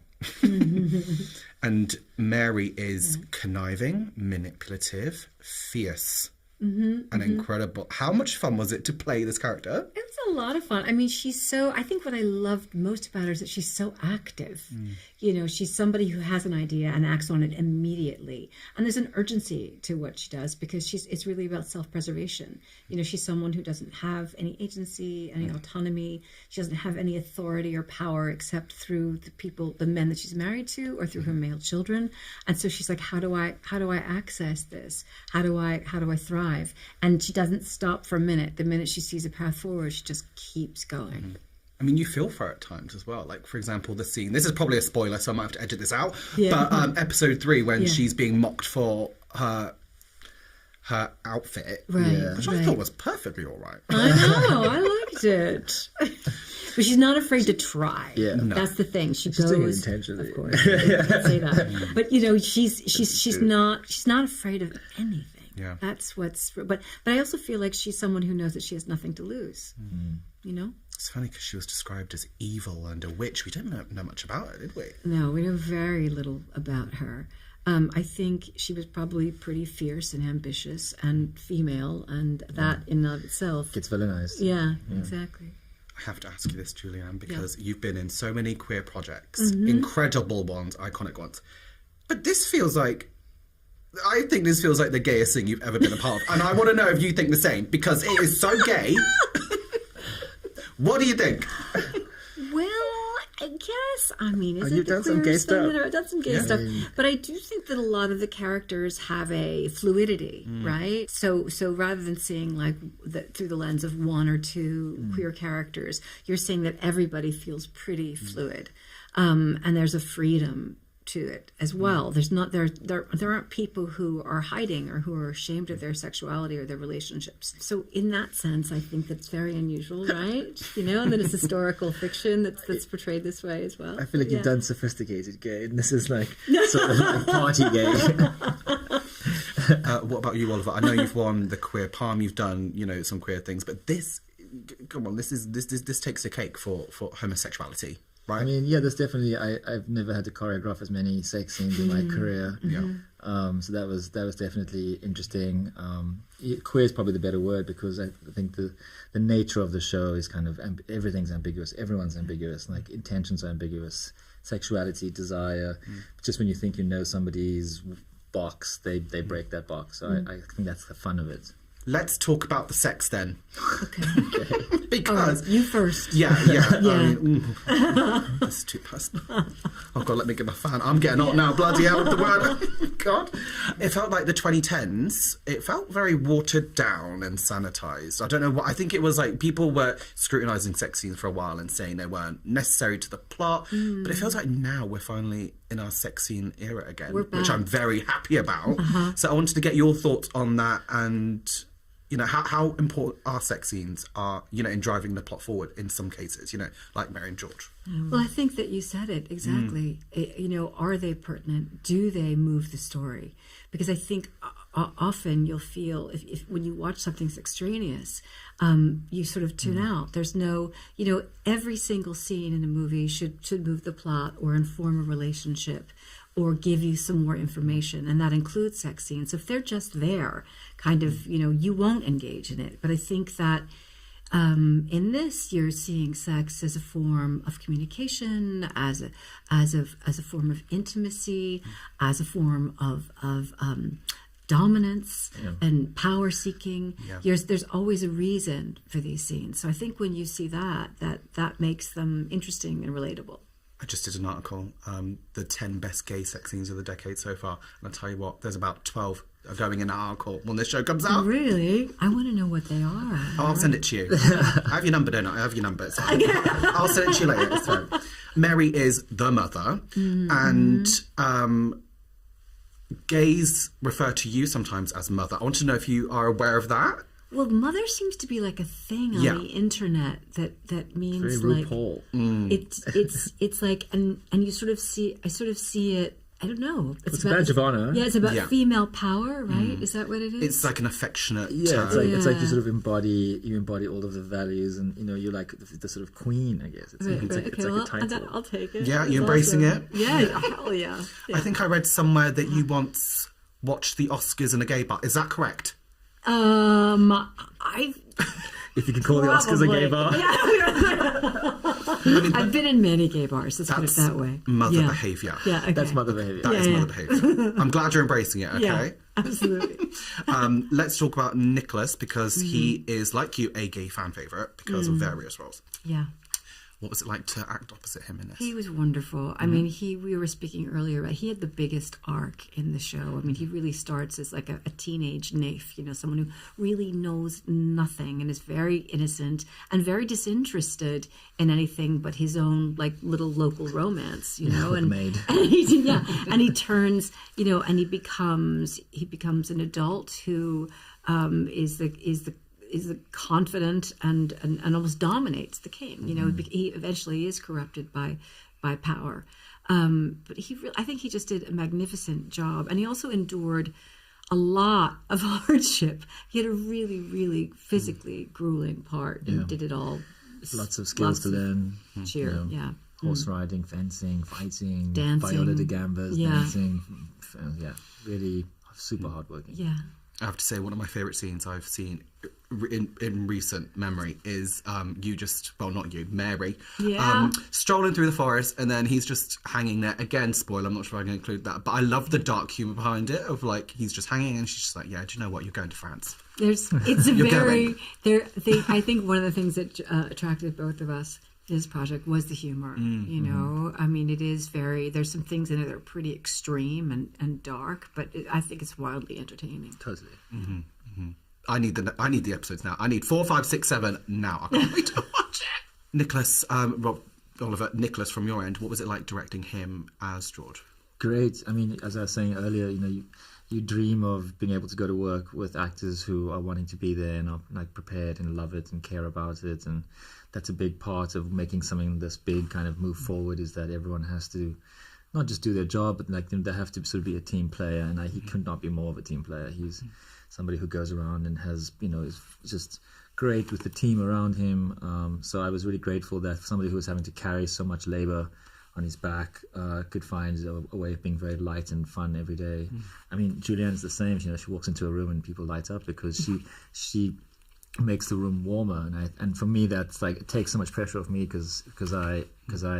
And Mary is conniving, manipulative, fierce, and incredible. How much fun was it to play this character? It was a lot of fun. I mean, I think what I loved most about her is that she's so active. You know, she's somebody who has an idea and acts on it immediately. And there's an urgency to what she does because it's really about self-preservation. You know, she's someone who doesn't have any agency, any autonomy. She doesn't have any authority or power except through the men that she's married to or through her male children. And so she's like, how do I access this? How do I thrive? And she doesn't stop for a minute. The minute she sees a path forward, she just keeps going. I mean, you feel for her at times as well. Like, for example, the scene, this is probably a spoiler, so I might have to edit this out. Yeah. But episode 3, when she's being mocked for her outfit, which I thought was perfectly all right. I know, I liked it. But she's not afraid to try. Yeah, no. That's the thing. She's doing it intentionally. Of course, you can't say that. But you know, she's not afraid of anything. Yeah, that's what's. But I also feel like she's someone who knows that she has nothing to lose. You know. It's funny because she was described as evil and a witch. We didn't know much about her, did we? No, we know very little about her. I think she was probably pretty fierce and ambitious and female, and that in and of itself gets villainized. Yeah, exactly. I have to ask you this, Julianne, because you've been in so many queer projects, incredible ones, iconic ones. But this feels like, I think this feels like the gayest thing you've ever been a part of. And I want to know if you think the same, because it is so gay. What do you think? Well, I guess, I mean, is you've done some gay stuff. I've done some gay stuff. But I do think that a lot of the characters have a fluidity, right? So rather than seeing like through the lens of one or two queer characters, you're seeing that everybody feels pretty fluid. And there's a freedom to it as well. There's not there aren't people who are hiding or who are ashamed of their sexuality or their relationships. So in that sense, I think that's very unusual, right? You know, and then it's historical fiction that's portrayed this way as well. I feel like you've done sophisticated gay, and this is like sort of like party gay. What about you, Oliver? I know you've won the Queer Palm. You've done, you know, some queer things, but this, come on, this takes the cake for homosexuality. Right. I mean, yeah, there's definitely. I've never had to choreograph as many sex scenes in my career. So that was definitely interesting. Queer is probably the better word because I think the nature of the show is kind of everything's ambiguous. Everyone's ambiguous. Like intentions are ambiguous. Sexuality, desire. Just when you think you know somebody's box, they break that box. So I think that's the fun of it. Let's talk about the sex then. Okay. Because you first. Yeah. I mean, this is too personal. Oh God, let me get my fan. I'm getting hot now. Bloody hell with the word. God, it felt like the 2010s. It felt very watered down and sanitized. I don't know what. I think it was like people were scrutinizing sex scenes for a while and saying they weren't necessary to the plot. But it feels like now we're finally in our sex scene era again, which I'm very happy about. So I wanted to get your thoughts on that and. You know, how important are sex scenes are, you know, in driving the plot forward in some cases, you know, like Mary and George? Well, I think that you said it exactly. You know, are they pertinent? Do they move the story? Because I think often you'll feel if when you watch something extraneous, you sort of tune out. There's no, you know, every single scene in a movie should move the plot or inform a relationship or give you some more information, and that includes sex scenes. If they're just there, kind of, you know, you won't engage in it. But I think that in this, you're seeing sex as a form of communication, as a form of intimacy, as a form of dominance and power seeking. There's always a reason for these scenes. So I think when you see that makes them interesting and relatable. I just did an article, the 10 best gay sex scenes of the decade so far. And I'll tell you what, there's about 12 going in that article when this show comes out. Really? I want to know what they are. Oh, I'll send it to you. I have your number, don't I? I have your number. So I'll send it to you later. It's fine. Mary is the mother. And gays refer to you sometimes as mother. I want to know if you are aware of that. Well, mother seems to be like a thing on the internet that means very like RuPaul. It's like and I sort of see it I don't know. It's a badge of honor. Yeah, it's about Yeah. female power, right? Is that what it is? It's like an affectionate. Yeah, it's like you sort of embody all of the values, and you're like the sort of queen, I guess. It's like a title. I'll take it. Yeah, you're embracing it. Yeah, hell yeah. I think I read somewhere that you once watched the Oscars in a gay bar. Is that correct? If you can call the Oscars a gay bar. I've been in many gay bars, let's put it that way. Mother behaviour. Yeah, okay. That's mother behaviour. That is mother behaviour. I'm glad you're embracing it, okay? Yeah, absolutely. Let's talk about Nicholas, because he is, like you, a gay fan favourite because of various roles. Yeah. What was it like to act opposite him in this? He was wonderful. I mean, we were speaking earlier, right? He had the biggest arc in the show. I mean, he really starts as like a teenage naif, someone who really knows nothing and is very innocent and very disinterested in anything but his own like little local romance, and he turns, and he becomes an adult who is the confident and almost dominates the king. He eventually is corrupted by power. But I think he just did a magnificent job. And he also endured a lot of hardship. He had a really, really physically grueling part and did it all. Lots of skills to learn. Cheer, Horse riding, fencing, fighting, dancing. Viola da Gambas, dancing. Really super hardworking. Yeah. I have to say, one of my favourite scenes I've seen in recent memory is Mary, strolling through the forest, and then he's just hanging there. Again, spoiler, I'm not sure I can include that, but I love the dark humour behind it, of like, he's just hanging and she's just like, yeah, do you know what, you're going to France. I think one of the things that attracted both of us to this project was the humor. I mean, it is there's some things in it that are pretty extreme and dark, but I think it's wildly entertaining. Totally. I need the episodes now. I need 4, 5, 6, 7 now. I can't wait to watch it. Nicholas, Oliver, Nicholas, from your end, what was it like directing him as George? Great. I mean, as I was saying earlier, you dream of being able to go to work with actors who are wanting to be there and are like prepared and love it and care about it, and that's a big part of making something this big kind of move forward, is that everyone has to not just do their job, but like they have to sort of be a team player, and he could not be more of a team player. He's somebody who goes around and has, is just great with the team around him. So I was really grateful that somebody who was having to carry so much labor on his back could find a way of being very light and fun every day. I mean, Julianne's the same. She walks into a room and people light up because she makes the room warmer, and for me that's like, it takes so much pressure off me because I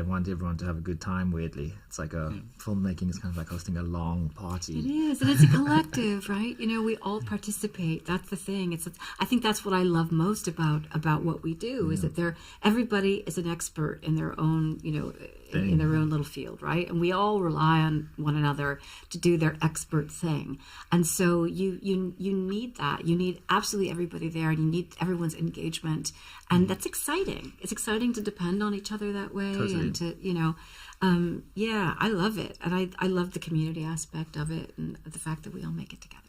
want everyone to have a good time. Weirdly, it's like filmmaking is kind of like hosting a long party. It is, and it's a collective, right? We all participate. That's the thing. I think that's what I love most about what we do, is that everybody is an expert in their own, in their own little field, right? And we all rely on one another to do their expert thing. And so you need that. You need absolutely everybody there, and you need everyone's engagement. And that's exciting. It's exciting to depend on each other that way. Totally. And to, I love it. And I love the community aspect of it and the fact that we all make it together.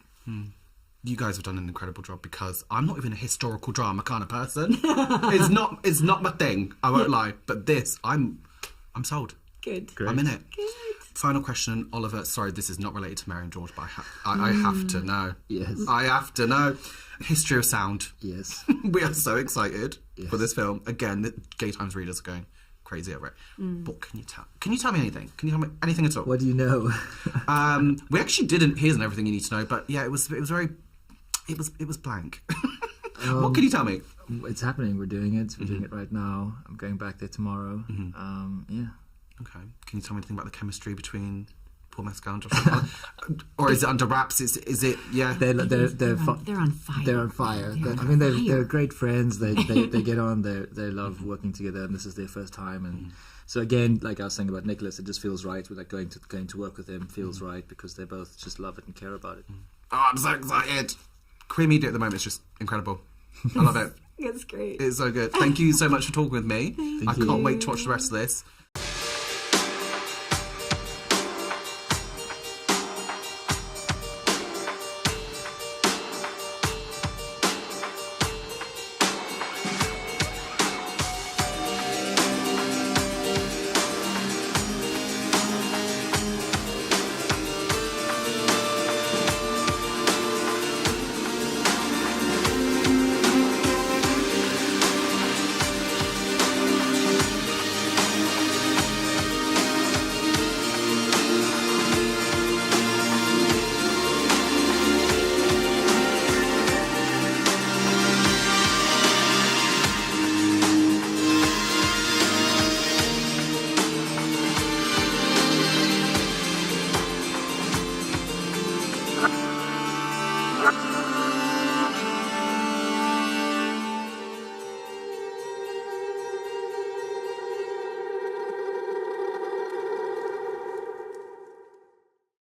You guys have done an incredible job, because I'm not even a historical drama kind of person. It's not my thing, I won't lie. But this, I'm sold. Good. I'm in it. Good. Final question, Oliver. Sorry, this is not related to Mary and George, but I have to know. Yes. I have to know. History of sound. Yes. We are so excited for this film. Again, the Gay Times readers are going crazy over it. What can you tell? Can you tell me anything? Can you tell me anything at all? What do you know? We actually didn't. Here's everything you need to know. But yeah, it was blank. What can you tell me? It's happening. We're doing it. We're doing it right now. I'm going back there tomorrow. Yeah. Okay. Can you tell me anything about the chemistry between Paul Mescal and Josh? Or is it under wraps? Is it? Yeah. They're on fire. They're on fire. They're great friends. They get on. They love working together, and this is their first time. And so again, like I was saying about Nicholas, it just feels right. We're like going to work with him feels right, because they both just love it and care about it. Oh, I'm so excited. Queer media at the moment is just incredible. I love it. It's great. It's so good. Thank you so much for talking with me. I can't wait to watch the rest of this.